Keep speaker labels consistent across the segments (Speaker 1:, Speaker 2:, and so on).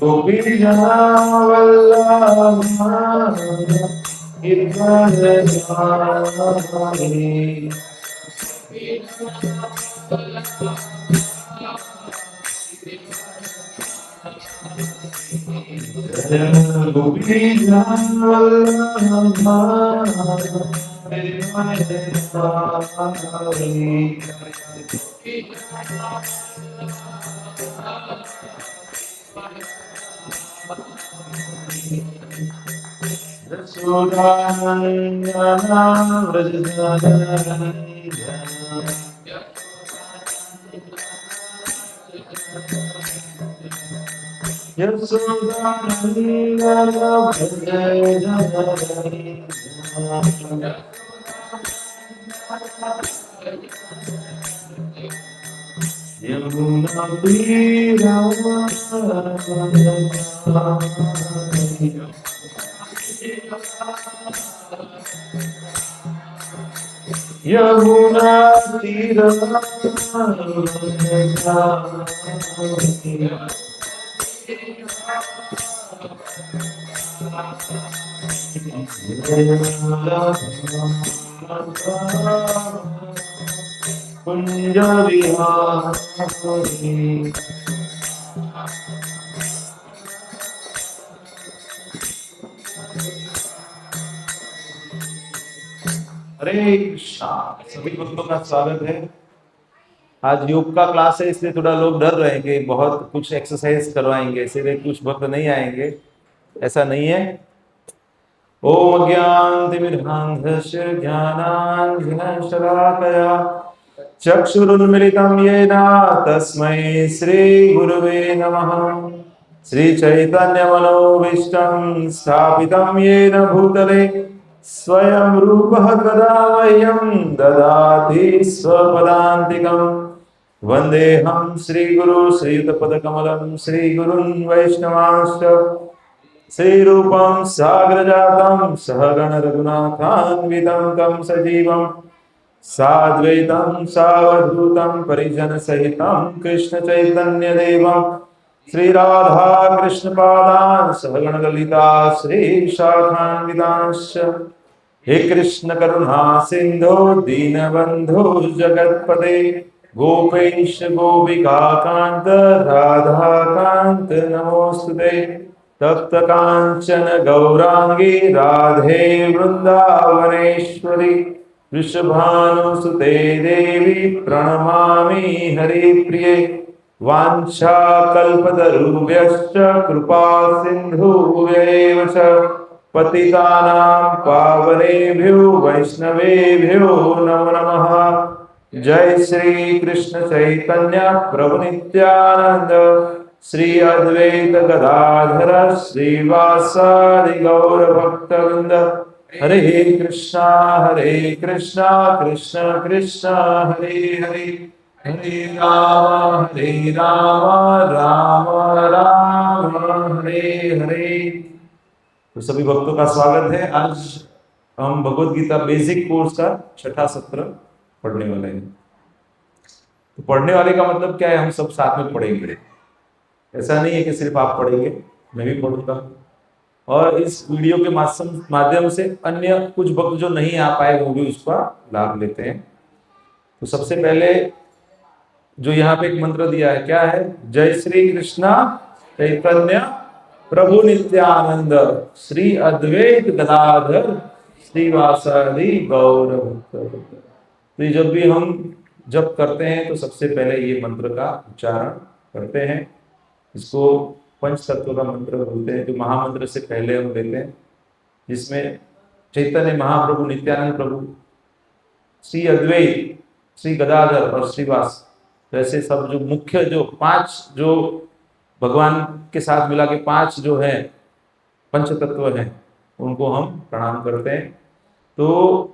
Speaker 1: गोपी वल्लभ गोपी यमुना तीर कुंज विहारी। हरे कृष्णा। सभी भक्तों का स्वागत है। आज योग का क्लास है, इसलिए थोड़ा लोग डर रहे हैं कि बहुत कुछ एक्सरसाइज करवाएंगे, इसीलिए कुछ भक्त नहीं आएंगे। ऐसा नहीं है। ओम अज्ञानतिमिरान्धस्य ज्ञानाञ्जनशलाकया चक्षुरुन्मिलितं येन तस्मै श्रीगुरुवे नमः। श्रीचैतन्यमनोभीष्टं स्थापितं येन भूतले स्वयं रूपः कदा मह्यं ददाति स्वपदान्तिकम्। वन्देऽहं श्रीगुरु श्रीयुतपदकमलं श्रीगुरुन् वैष्णवांश्च श्रीरूपं साग्रजातं सहगण रघुनाथान्वितं तं सजीवं साद्वैतं सावधूतं परिजनसहितं कृष्णचैतन्यदेवं श्रीराधा कृष्णपादान् सहगण ललिता श्रीशाखान्वितांश्च। हे कृष्ण करुणा सिंधो दीनबंधो जगत्पते गोपेश गोपिका कांत राधा कांत नमोस्तुते। तप्त कांचन गौरांगी राधे वृंदावनेश्वरी वृषभानुसुते देवी प्रणमामि हरिप्रिये। वाञ्छाकल्पतरुभ्यश्च कृपा सिन्धुभ्यैव च पतितानां पावनेभ्यो वैष्णवेभ्यो नमो नमः। जय श्री कृष्ण चैतन्य प्रभु नित्यानंद श्री अद्वैत गदाधर श्रीवासादि गौर भक्तवृंद। हरे कृष्णा कृष्ण कृष्ण हरे हरे हरे राम राम राम हरे हरे। तो सभी भक्तों का स्वागत है। आज हम भगवत गीता बेसिक कोर्स का छठा सत्र पढ़ने वाले हैं। तो पढ़ने वाले का मतलब क्या है, हम सब साथ में पढ़ेंगे। ऐसा नहीं है कि सिर्फ आप पढ़ेंगे, मैं भी पढ़ूंगा। और इस वीडियो के माध्यम से अन्य कुछ भक्त जो नहीं आ पाए वो भी उसका लाभ लेते हैं। तो सबसे पहले जो यहाँ पे एक मंत्र दिया है, क्या है? जय श्री कृष्णा चैतन्य प्रभु नित्यानंद श्री अद्वैत गदाधर श्रीवासादि गौर भक्तवृंद। तो जब भी हम जप करते हैं तो सबसे पहले ये मंत्र का उच्चारण करते हैं। इसको पंच तत्व का मंत्र बोलते हैं, जो महामंत्र से पहले हम लेते हैं, जिसमें चैतन्य महाप्रभु, नित्यानंद प्रभु, श्री अद्वैत, श्री गदाधर और श्रीवास, वैसे सब जो मुख्य जो पांच जो भगवान के साथ मिला के पांच जो है पंच तत्व हैं, उनको हम प्रणाम करते हैं। तो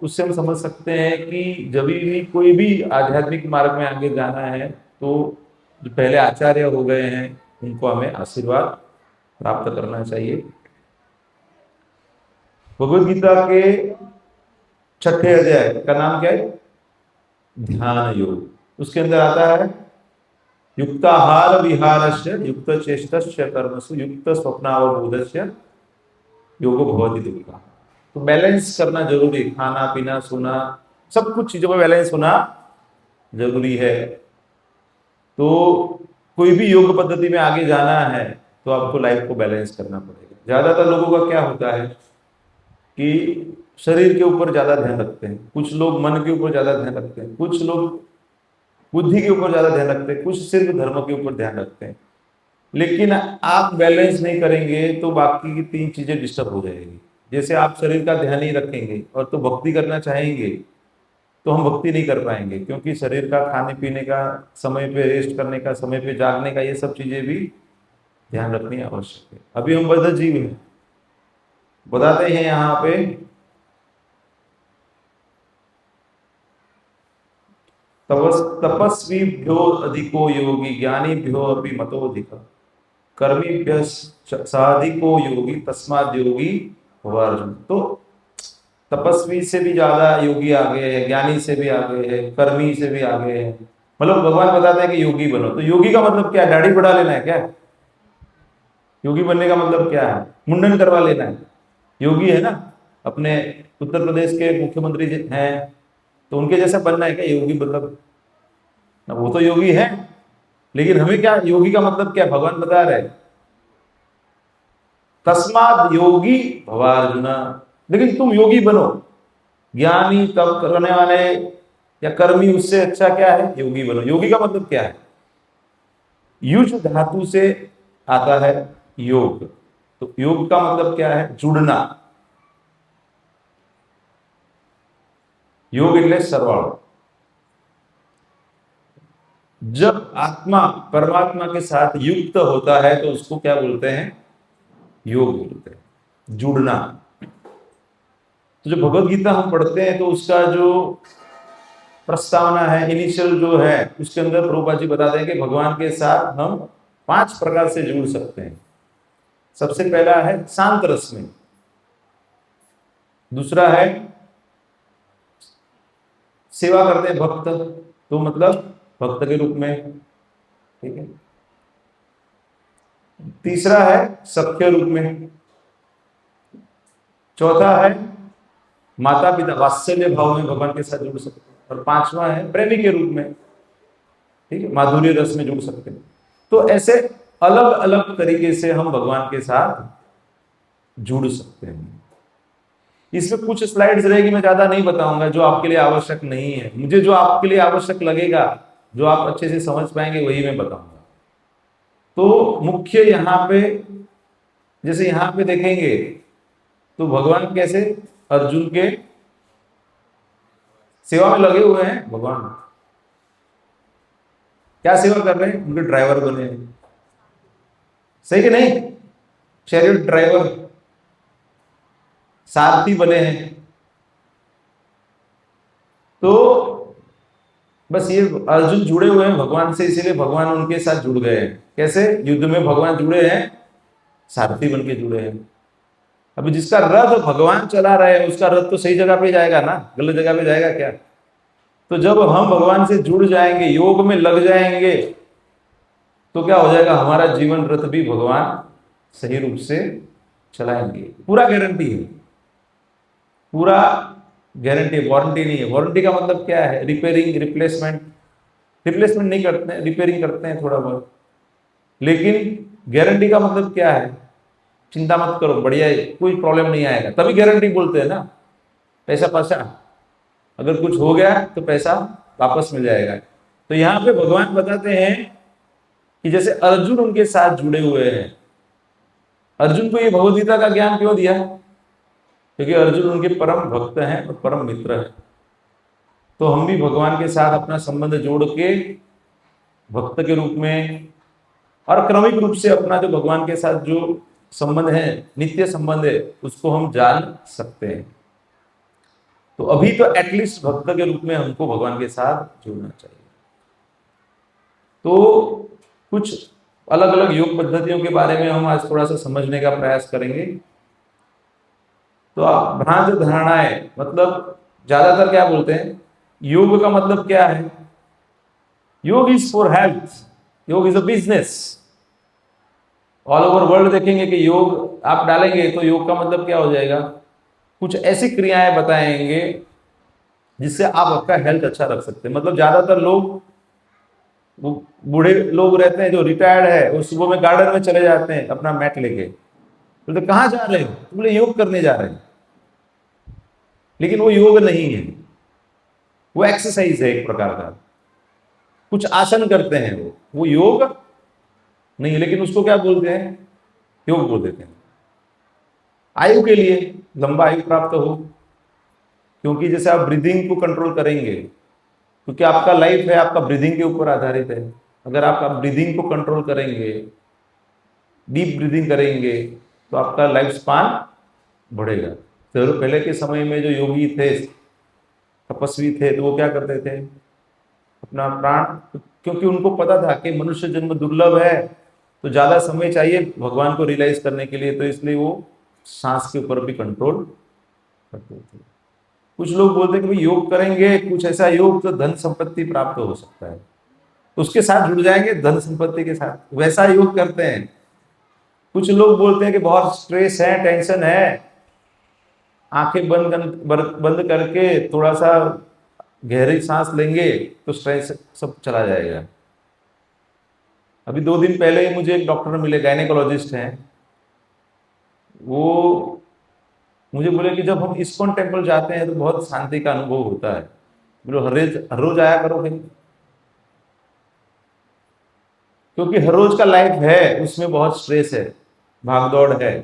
Speaker 1: उससे हम समझ सकते हैं कि जब भी कोई भी आध्यात्मिक मार्ग में आगे जाना है तो जो पहले आचार्य हो गए हैं उनको हमें आशीर्वाद प्राप्त करना चाहिए। भगवद गीता के छठे अध्याय का नाम क्या है? ध्यान योग। उसके अंदर आता है युक्ताहार विहारस्य युक्त चेष्टस्य कर्मसु युक्त स्वप्नावबोधस्य योगो भवति दुःखः। तो बैलेंस करना जरूरी है, खाना पीना सोना सब कुछ चीजों में बैलेंस होना जरूरी है। तो कोई भी योग पद्धति में आगे जाना है तो आपको लाइफ को बैलेंस करना पड़ेगा। ज्यादातर लोगों का क्या होता है कि शरीर के ऊपर ज्यादा ध्यान रखते हैं, कुछ लोग मन के ऊपर ज्यादा ध्यान रखते हैं, कुछ लोग बुद्धि के ऊपर ज्यादा ध्यान रखते हैं, कुछ सिर्फ धर्म के ऊपर ध्यान रखते हैं। लेकिन आप बैलेंस नहीं करेंगे तो बाकी की तीन चीजें डिस्टर्ब हो जाएगी। जैसे आप शरीर का ध्यान ही रखेंगे और तो भक्ति करना चाहेंगे तो हम भक्ति नहीं कर पाएंगे, क्योंकि शरीर का खाने पीने का, समय पे रेस्ट करने का, समय पे जागने का, ये सब चीजें भी ध्यान रखनी आवश्यक है। अभी हम बद्ध जीव हैं, बताते हैं यहाँ पे तपस्वीभ्यो अधिको योगी ज्ञानीभ्यो अपि मतोऽधिक कर्मीभ्य साधिको योगी तस्माद् योगी भव अर्जुन। तो तपस्वी से भी ज्यादा योगी आगे है, ज्ञानी से भी आगे है, कर्मी से भी आगे है। मतलब भगवान बताते हैं कि योगी बनो। तो योगी का मतलब क्या है? दाढ़ी बढ़ा लेना है क्या? योगी बनने का मतलब क्या है? मुंडन करवा लेना है? योगी है ना, अपने उत्तर प्रदेश के मुख्यमंत्री हैं तो उनके जैसा बनना है क्या योगी? मतलब वो तो योगी है, लेकिन हमें क्या योगी का मतलब क्या? भगवान बता रहे तस्माद योगी भवार्जुन। लेकिन तुम योगी बनो। ज्ञानी तप करने वाले या कर्मी, उससे अच्छा क्या है? योगी बनो। योगी का मतलब क्या है? युज धातु से आता है योग। तो योग का मतलब क्या है? जुड़ना। योग એટલે સરવાળો। जब आत्मा परमात्मा के साथ युक्त होता है तो उसको क्या बोलते हैं? योग बोलते हैं, जुड़ना। तो जो भगवत गीता हम पढ़ते हैं तो उसका जो प्रस्तावना है, इनिशियल जो है, उसके अंदर प्रभुपाद जी बताते हैं कि भगवान के साथ हम 5 प्रकार से जुड़ सकते हैं। सबसे पहला है शांत रस में, दूसरा है सेवा करते हैं भक्त, तो मतलब भक्त के रूप में, ठीक है। तीसरा है सख्य रूप में, चौथा है माता पिता वात्सल्य भाव में भगवान के साथ जुड़ सकते हैं, और पांचवा है प्रेमी के रूप में, ठीक है, माधुर्य रस में जुड़ सकते हैं। तो ऐसे अलग अलग तरीके से हम भगवान के साथ जुड़ सकते हैं। इसमें कुछ स्लाइड्स रहेगी, मैं ज्यादा नहीं बताऊंगा, जो आपके लिए आवश्यक नहीं है। मुझे जो आपके लिए आवश्यक लगेगा, जो आप अच्छे से समझ पाएंगे, वही मैं बताऊंगा। तो मुख्य यहाँ पे, जैसे यहाँ पे देखेंगे तो भगवान कैसे अर्जुन के सेवा में लगे हुए हैं। भगवान क्या सेवा कर रहे हैं? उनके ड्राइवर बने हैं, सही कि नहीं? चैरियट ड्राइवर, सारथी बने हैं। तो बस ये अर्जुन जुड़े हुए हैं भगवान से, इसीलिए भगवान उनके साथ जुड़ गए हैं। कैसे? युद्ध में भगवान जुड़े हैं, सारथी बन के जुड़े हैं। अभी जिसका रथ भगवान चला रहे हैं, उसका रथ तो सही जगह पे जाएगा ना, गलत जगह पे जाएगा क्या? तो जब हम भगवान से जुड़ जाएंगे, योग में लग जाएंगे, तो क्या हो जाएगा? हमारा जीवन रथ भी भगवान सही रूप से चलाएंगे। पूरा गारंटी है, पूरा गारंटी, वारंटी नहीं है। वारंटी का मतलब क्या है? Repairing, replacement. रिप्लेसमेंट नहीं करते हैं, रिपेयरिंग करते हैं थोड़ा बहुत। लेकिन गारंटी का मतलब क्या है? चिंता मत करो, बढ़िया है, कोई प्रॉब्लम नहीं आएगा, तभी गारंटी बोलते हैं ना। पैसा पैसा, अगर कुछ हो गया तो पैसा वापस मिल जाएगा। तो यहाँ पे भगवान बताते हैं कि जैसे अर्जुन उनके साथ जुड़े हुए हैं। अर्जुन को ये भगवद गीता का ज्ञान क्यों दिया? क्योंकि अर्जुन उनके परम भक्त हैं और परम मित्र हैं। तो हम भी भगवान के साथ अपना संबंध जोड़ के भक्त के रूप में और क्रमिक रूप से अपना जो भगवान के साथ जो संबंध है, नित्य संबंध है, उसको हम जान सकते हैं। तो अभी तो एटलीस्ट भक्त के रूप में हमको भगवान के साथ जुड़ना चाहिए। तो कुछ अलग अलग योग पद्धतियों के बारे में हम आज थोड़ा सा समझने का प्रयास करेंगे। तो भ्रांत धारणाएं, मतलब ज्यादातर क्या बोलते हैं, योग का मतलब क्या है, योग इज फॉर हेल्थ, योग is a business. All over world देखेंगे कि योग आप डालेंगे तो योग का मतलब क्या हो जाएगा, कुछ ऐसी क्रियाएं बताएंगे जिससे आप आपका हेल्थ अच्छा रख सकते हैं। मतलब ज्यादातर लोग, वो बूढ़े लोग रहते हैं जो रिटायर्ड है, वो सुबह में गार्डन में चले जाते हैं अपना मैट लेके, बोलते कहाँ जा रहे हो, तो बोले योग करने जा रहे हैं। लेकिन वो योग नहीं है, वो एक्सरसाइज है एक प्रकार का, कुछ आसन करते हैं, वो योग नहीं है। लेकिन उसको क्या बोलते हैं, योग बोल देते हैं। आयु के लिए, लंबा आयु प्राप्त हो, क्योंकि जैसे आप ब्रीदिंग को कंट्रोल करेंगे, क्योंकि आपका लाइफ है आपका ब्रीदिंग के ऊपर आधारित है। अगर आप ब्रीदिंग को कंट्रोल करेंगे, डीप ब्रीदिंग करेंगे, तो आपका लाइफ स्पान बढ़ेगा। तो पहले के समय में जो योगी थे, तपस्वी थे, तो वो क्या करते थे, अपना प्राण, क्योंकि उनको पता था कि मनुष्य जन्म दुर्लभ है, तो ज्यादा समय चाहिए भगवान को रियलाइज करने के लिए, तो इसलिए वो सांस के ऊपर भी कंट्रोल करते थे। कुछ लोग बोलते हैं कि भाई योग करेंगे कुछ ऐसा योग तो धन संपत्ति प्राप्त हो सकता है, तो उसके साथ जुड़ जाएंगे, धन संपत्ति के साथ, वैसा योग करते हैं। कुछ लोग बोलते हैं कि बहुत स्ट्रेस है, टेंशन है, आंखें बंद करके थोड़ा सा गहरी सांस लेंगे तो स्ट्रेस सब चला जाएगा। अभी 2 दिन पहले मुझे एक डॉक्टर मिले, गायनेकोलॉजिस्ट हैं, वो मुझे बोले कि जब हम इस्कॉन टेम्पल जाते हैं तो बहुत शांति का अनुभव होता है। बोलो हर रोज आया करो फिर, क्योंकि हर रोज का लाइफ है, उसमें बहुत स्ट्रेस है, भागदौड़ है।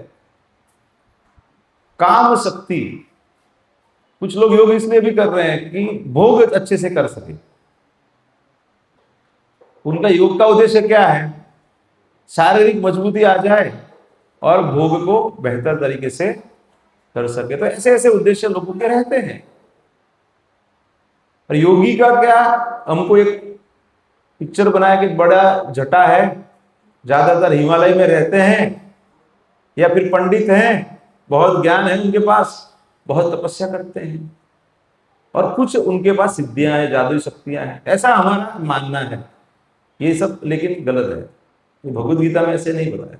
Speaker 1: काम शक्ति, कुछ लोग योग इसलिए भी कर रहे हैं कि भोग अच्छे से कर सके। उनका योग का उद्देश्य क्या है, शारीरिक मजबूती आ जाए और भोग को बेहतर तरीके से कर सके। तो ऐसे ऐसे उद्देश्य लोगों के रहते हैं। और योगी का क्या, हमको एक पिक्चर बनाया कि बड़ा जटा है, ज्यादातर हिमालय में रहते हैं, या फिर पंडित हैं, बहुत ज्ञान है उनके पास, बहुत तपस्या करते हैं, और कुछ उनके पास सिद्धियां हैं, जादुई शक्तियां हैं, ऐसा हमारा मानना है। ये सब लेकिन गलत है, ये भगवद गीता में ऐसे नहीं बताया।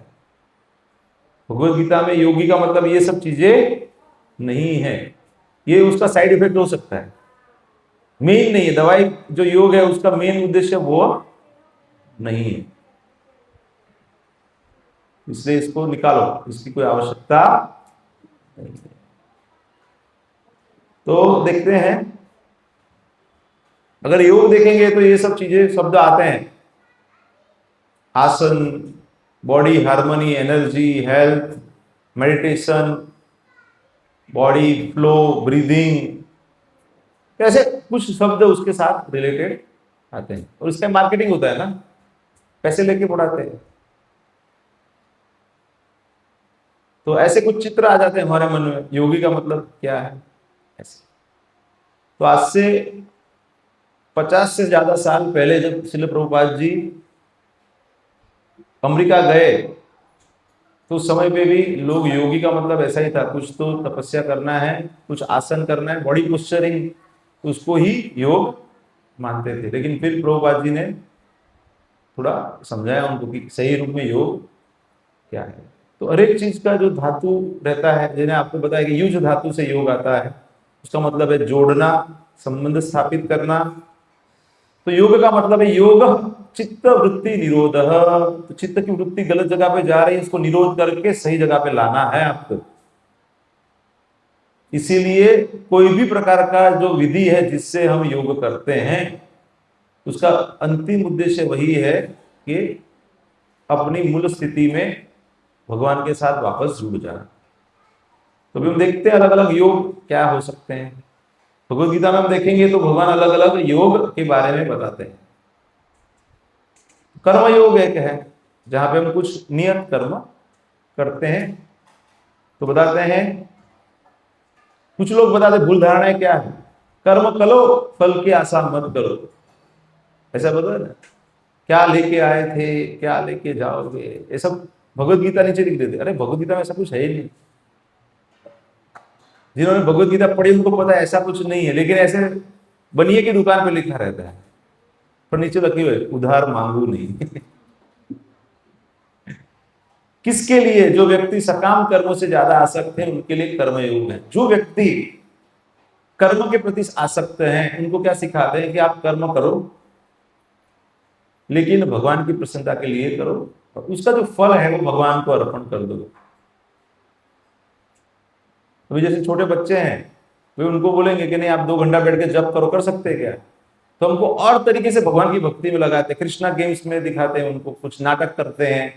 Speaker 1: भगवद गीता में योगी का मतलब ये सब चीजें नहीं है, ये उसका साइड इफेक्ट हो सकता है, मेन नहीं है। दवाई जो योग है उसका मेन उद्देश्य वो नहीं है, इसलिए इसको निकालो, इसकी कोई आवश्यकता नहीं है। तो देखते हैं, अगर योग देखेंगे तो ये सब चीजें शब्द आते हैं, आसन, body harmony, energy, health, meditation, body flow, breathing, ऐसे कुछ शब्द उसके साथ रिलेटेड आते हैं। और इसका मार्केटिंग होता है ना, पैसे लेके पढ़ाते हैं, तो ऐसे कुछ चित्र आ जाते हैं हमारे मन में, योगी का मतलब क्या है ऐसे। तो आज से 50 से ज्यादा साल पहले जब श्रील प्रभुपाद जी अमेरिका गए, तो उस समय पे भी लोग, योगी का मतलब ऐसा ही था, कुछ तो तपस्या करना है, कुछ आसन करना है, बॉडी पोस्चरिंग, उसको ही योग मानते थे। लेकिन फिर प्रभुपाद जी ने थोड़ा समझाया उनको कि सही रूप में योग क्या है। तो हर एक चीज का जो धातु रहता है, जिन्हें आपको बताया कि युज धातु से योग आता है, उसका मतलब है जोड़ना, संबंध स्थापित करना। तो योग का मतलब है योग चित्त वृत्ति निरोध, तो चित्त की वृत्ति गलत जगह पे जा रही है, इसको निरोध करके सही जगह पे लाना है आपको। इसीलिए कोई भी प्रकार का जो विधि है जिससे हम योग करते हैं, उसका अंतिम उद्देश्य वही है कि अपनी मूल स्थिति में भगवान के साथ वापस जुड़ जाना। तो भी हम देखते हैं अलग अलग योग क्या हो सकते हैं। भगवद गीता में हम देखेंगे तो भगवान अलग अलग योग के बारे में बताते हैं। कर्म योग एक है, जहां पे हम कुछ नियत कर्म करते हैं तो बताते हैं, कुछ लोग बताते भूल धारणाएं क्या है, कर्म करो फल की आशा मत करो, ऐसा बताया ना। क्या लेके आए थे, क्या लेके जाओगे, ये सब भगवत गीता नीचे लिख देते। अरे भगवत गीता में ऐसा कुछ है ही नहीं। जिन्होंने भगवत गीता पढ़ी उनको पता है ऐसा कुछ नहीं है, लेकिन ऐसे बनिए की दुकान पे लिखा रहता है, पर नीचे लगी हुई उधार मांगू नहीं। किसके लिए? जो व्यक्ति सकाम कर्मों से ज्यादा आसक्त है उनके लिए कर्मयोग है। जो व्यक्ति कर्म के प्रति आसक्त हैं उनको क्या सिखाते हैं कि आप कर्म करो लेकिन भगवान की प्रसन्नता के लिए करो, और उसका जो फल है वो भगवान को अर्पण कर दो। अभी जैसे छोटे बच्चे हैं, वे उनको बोलेंगे कि नहीं आप 2 घंटा बैठ के जप करो, कर सकते हैं क्या? तो हमको और तरीके से भगवान की भक्ति में लगाते हैं, कृष्णा गेम्स में दिखाते हैं उनको, कुछ नाटक करते हैं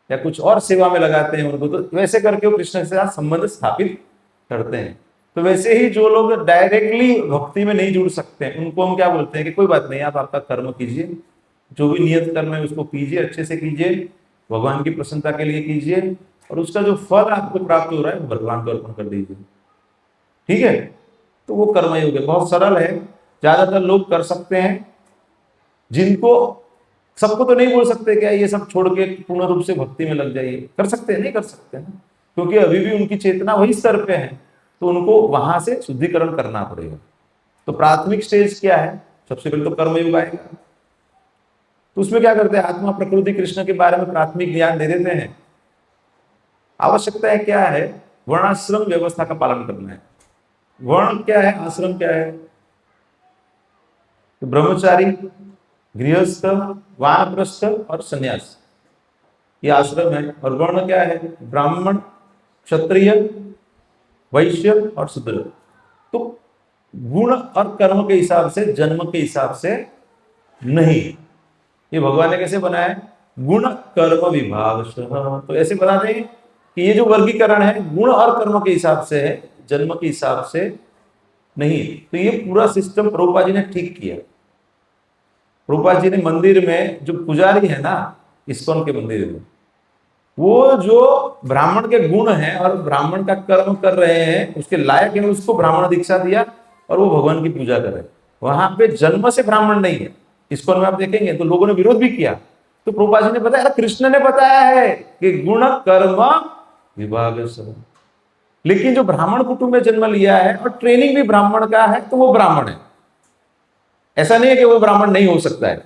Speaker 1: या कुछ और सेवा में लगाते हैं उनको, तो वैसे करके वो कृष्ण के साथ संबंध स्थापित करते हैं। तो वैसे ही जो लोग डायरेक्टली भक्ति में नहीं जुड़ सकते हैं उनको हम क्या बोलते हैं कि कोई बात नहीं, आप आपका कर्म कीजिए, जो भी नियत कर्म है उसको कीजिए, अच्छे से कीजिए, भगवान की प्रसन्नता के लिए कीजिए, और उसका जो फल आपको प्राप्त हो रहा है वो भगवान को अर्पण कर दीजिए। ठीक है, तो वो कर्मयोग है, बहुत सरल है, ज्यादातर लोग कर सकते हैं। जिनको, सबको तो नहीं बोल सकते क्या ये सब छोड़ के पूर्ण रूप से भक्ति में लग जाइए, कर सकते हैं? नहीं कर सकते हैं, क्योंकि अभी भी उनकी चेतना वही स्तर पे है, तो उनको वहां से शुद्धिकरण करना पड़ेगा। तो प्राथमिक स्टेज क्या है? सबसे पहले तो कर्मयोग आएगा। तो उसमें क्या करते हैं, आत्मा प्रकृति कृष्ण के बारे में प्राथमिक ज्ञान दे देते हैं। आवश्यकता है क्या है? वर्णाश्रम व्यवस्था का पालन करना है। वर्ण क्या है, आश्रम क्या है? तो ब्रह्मचारी, गृहस्थ, वानप्रस्थ और सन्यास, ये आश्रम है। और वर्ण क्या है? ब्राह्मण, क्षत्रिय, वैश्य और शूद्र। तो गुण और कर्म के हिसाब से, जन्म के हिसाब से नहीं, ये भगवान ने कैसे बनाया है? गुण कर्म विभाग। तो ऐसे बताते हैं कि ये जो वर्गीकरण है गुण और कर्म के हिसाब से है, जन्म के हिसाब से नहीं। तो ये पूरा सिस्टम प्रभुपाद जी ने ठीक किया। प्रभुपाद जी ने मंदिर में जो पुजारी है ना, इस्कॉन के मंदिर में, वो जो ब्राह्मण के गुण हैं और ब्राह्मण का कर्म कर रहे हैं उसके लायक है, उसको ब्राह्मण दीक्षा दिया और वो भगवान की पूजा कर रहे हैं। वहां पे जन्म से ब्राह्मण नहीं है। इस्कॉन में आप देखेंगे तो लोगों ने विरोध भी किया, तो प्रभुपाद जी ने बताया कृष्ण ने बताया है कि गुण कर्म विभाग सब, लेकिन जो ब्राह्मण कुटुंब में जन्म लिया है और ट्रेनिंग भी ब्राह्मण का है तो वो ब्राह्मण है। ऐसा नहीं है कि वो ब्राह्मण नहीं हो सकता है,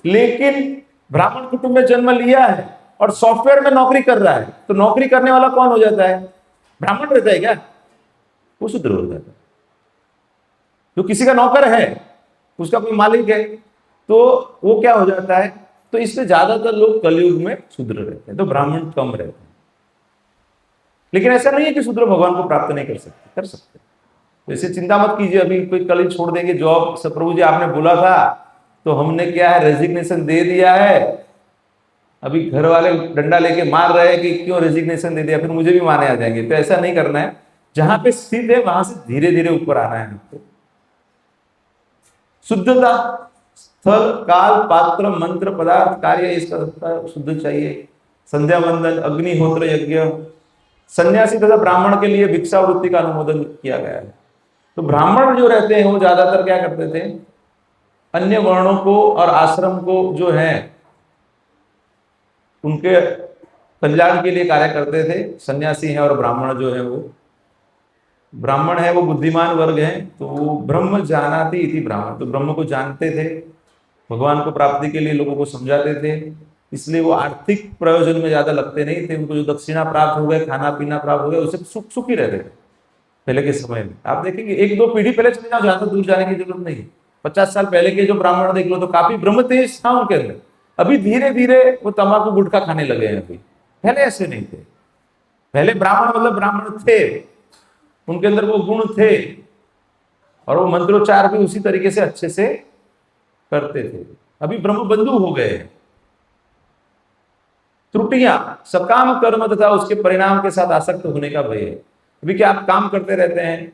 Speaker 1: लेकिन ब्राह्मण कुटुंब में जन्म लिया है और सॉफ्टवेयर में नौकरी कर रहा है, तो नौकरी करने वाला कौन हो जाता है? ब्राह्मण रहता है क्या? वो शूद्र हो जाता है। जो किसी का नौकर है, उसका कोई मालिक है, तो वो क्या हो जाता है? तो इसलिए ज्यादातर लोग कलयुग में शूद्र रहते हैं, तो ब्राह्मण कम रहते हैं। लेकिन ऐसा नहीं है कि शूद्र भगवान को प्राप्त नहीं कर सकते, कर सकते। तो इसे चिंता मत कीजिए, अभी कोई कल छोड़ देंगे जॉब, सब प्रभु जी आपने बोला था तो हमने क्या है, रेजिग्नेशन दे दिया है। अभी घर वाले डंडा लेके मार रहे हैं कि क्यों रेजिग्नेशन दे दिया, फिर मुझे भी मारने आ जाएंगे। तो ऐसा नहीं करना है, जहां पे स्थित है वहां से धीरे धीरे ऊपर आना है आपको। शुद्धता, स्थल, काल, पात्र, मंत्र, पदार्थ, कार्य, इसका शुद्ध चाहिए। संध्या वंदन, अग्निहोत्र यज्ञ, सन्यासी तथा ब्राह्मण के लिए भिक्षा वृत्ति का अनुमोदन किया गया है। तो ब्राह्मण जो रहते हैं वो ज्यादातर क्या करते थे, अन्य वर्णों को और आश्रम को जो है उनके कल्याण के लिए कार्य करते थे। सन्यासी हैं और ब्राह्मण जो है वो, ब्राह्मण है वो बुद्धिमान वर्ग है, तो वो ब्रह्म जानाति इति ब्राह्मण, तो ब्रह्म को जानते थे, भगवान को प्राप्ति के लिए लोगों को समझाते थे, इसलिए वो आर्थिक प्रयोजन में ज्यादा लगते नहीं थे। उनको जो दक्षिणा प्राप्त हो गए, खाना पीना प्राप्त हो गया, उससे सुखी रहते थे पहले के समय में। आप देखेंगे 1-2 पीढ़ी पहले चले जाओ, ज्यादा दूर जाने की जरूरत नहीं। 50 साल पहले के जो ब्राह्मण देख लो तो काफी ब्रह्म तेज था उनके अंदर। अभी धीरे धीरे वो तंबाकू गुटखा खाने लगे हैं, अभी पहले ऐसे नहीं थे। पहले ब्राह्मण मतलब ब्राह्मण थे, उनके अंदर वो गुण थे और वो मंत्रोच्चार भी उसी तरीके से अच्छे से करते थे। अभी ब्रह्म बंधु हो गए हैं। त्रुटियां, सकाम कर्म तथा उसके परिणाम के साथ आसक्त होने का भय है। अभी क्या आप काम करते रहते हैं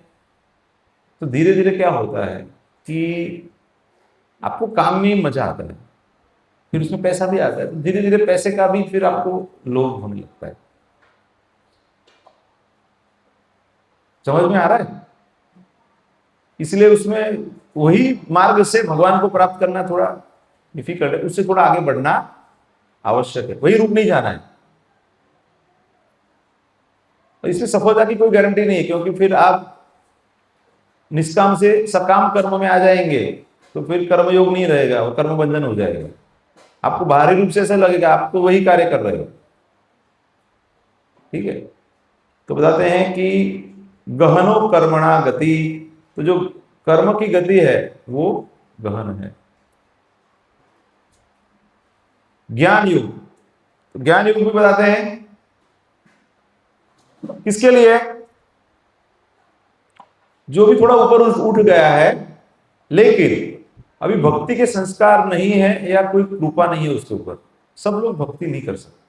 Speaker 1: तो धीरे धीरे क्या होता है कि आपको काम में मजा आता है, फिर उसमें पैसा भी आता है, तो धीरे धीरे पैसे का भी फिर आपको लोभ होने लगता है। समझ में आ रहा है? इसलिए उसमें वही मार्ग से भगवान को प्राप्त करना थोड़ा डिफिकल्ट है, उससे थोड़ा आगे बढ़ना आवश्यक है, वही रुक नहीं जाना है। और इसमें सफलता की कोई गारंटी नहीं है, क्योंकि फिर आप निष्काम से सकाम कर्म में आ जाएंगे तो फिर कर्मयोग नहीं रहेगा, वो कर्म बंधन हो जाएगा। आपको बाहरी रूप से ऐसा लगेगा आप तो वही कार्य कर रहे हो, ठीक है। तो बताते हैं कि गहनो कर्मणा गति, तो जो कर्म की गति है वो गहन है। ज्ञान युग, तो ज्ञान युग भी बताते हैं किसके लिए? जो भी थोड़ा ऊपर उठ गया है लेकिन अभी भक्ति के संस्कार नहीं है या कोई कृपा नहीं है उसके ऊपर, सब लोग भक्ति नहीं कर सकते।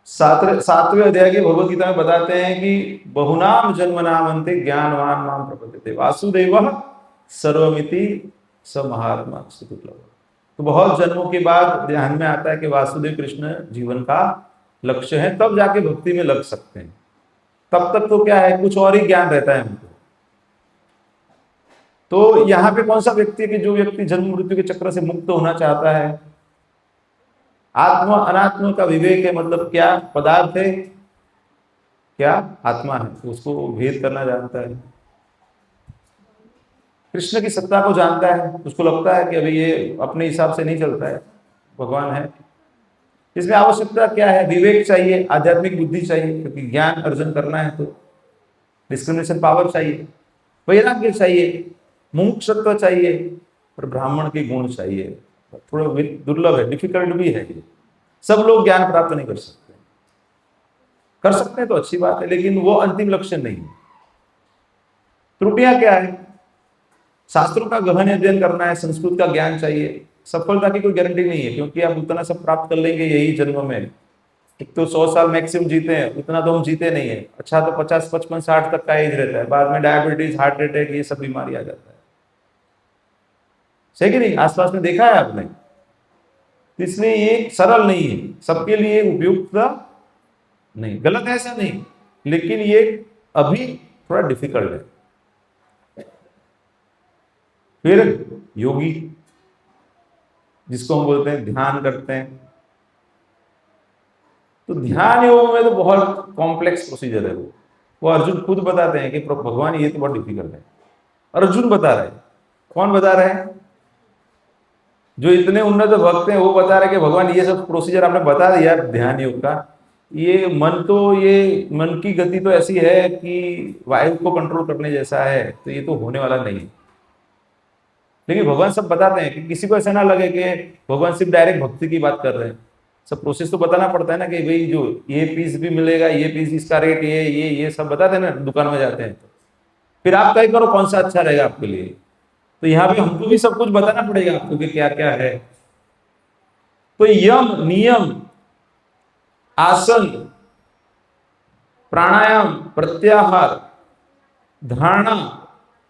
Speaker 1: सातवें अध्याय के भगवत गीता में बताते हैं कि बहुनाम जन्मनामन्ते ज्ञानवान माम प्रपद्यते वासुदेवः सर्वमिति स महात्मा सुदुर्लभ। तो बहुत जन्मों के बाद ध्यान में आता है कि वासुदेव कृष्ण जीवन का लक्ष्य है, तब जाके भक्ति में लग सकते हैं। तब तक तो क्या है, कुछ और ही ज्ञान रहता है हमको। तो यहाँ पे कौन सा व्यक्ति है कि जो व्यक्ति जन्म मृत्यु के चक्र से मुक्त होना चाहता है, आत्मा अनात्मा का विवेक है, मतलब क्या पदार्थ है क्या आत्मा है, उसको भेद करना जानता है, कृष्ण की सत्ता को जानता है, उसको लगता है कि अभी ये अपने हिसाब से नहीं चलता है, भगवान है। इसमें आवश्यकता क्या है? विवेक चाहिए, आध्यात्मिक बुद्धि चाहिए, क्योंकि ज्ञान अर्जन करना है तो डिस्क्रिमिनेशन पावर चाहिए, वैराग्य चाहिए, मुमुक्षुत्व चाहिए और ब्राह्मण के गुण चाहिए। थोड़ा दुर्लभ है, डिफिकल्ट भी है ये, सब लोग ज्ञान प्राप्त नहीं कर सकते। कर सकते हैं तो अच्छी बात है, लेकिन वो अंतिम लक्ष्य नहीं है। त्रुटियां क्या है? शास्त्रों का गहन अध्ययन करना है, संस्कृत का ज्ञान चाहिए। सफलता की कोई गारंटी नहीं है, क्योंकि आप उतना सब प्राप्त कर लेंगे यही जन्म में। एक तो 100 साल मैक्सिमम जीते हैं, उतना तो हम जीते नहीं है। अच्छा तो 50, 55, 60 तक का एज रहता है, बाद में डायबिटीज, हार्ट अटैक, ये सब बीमारी आ जाता है, सही कि नहीं? आसपास में देखा है आपने? इसलिए ये सरल नहीं है, सबके लिए उपयुक्त नहीं, गलत है ऐसा नहीं, लेकिन ये अभी थोड़ा डिफिकल्ट है। फिर योगी, जिसको हम बोलते हैं ध्यान करते हैं, तो ध्यान योग में तो बहुत कॉम्प्लेक्स प्रोसीजर है। वो अर्जुन खुद बताते हैं कि भगवान ये तो बहुत डिफिकल्ट है। अर्जुन बता रहे हैं, कौन बता रहे हैं? जो इतने उन्नत भक्त हैं वो बता रहे हैं कि भगवान ये सब प्रोसीजर आपने बता दिया ध्यान योग का, ये मन की गति तो ऐसी है कि वायु को कंट्रोल करने जैसा है, तो ये तो होने वाला नहीं है। लेकिन भगवान सब बताते हैं कि किसी को ऐसा ना लगे कि भगवान सिर्फ डायरेक्ट भक्ति की बात कर रहे हैं। सब प्रोसेस तो बताना पड़ता है ना, कि भाई जो ये पीस भी मिलेगा, ये पीस इसका रेट ये सब बताते हैं ना, दुकान में जाते हैं। फिर आप तय करो कौन सा अच्छा रहेगा आपके लिए। तो यहाँ पे हमको भी सब कुछ बताना पड़ेगा आपको कि क्या क्या है। तो यम, नियम, आसन, प्राणायाम, प्रत्याहार, धारणा,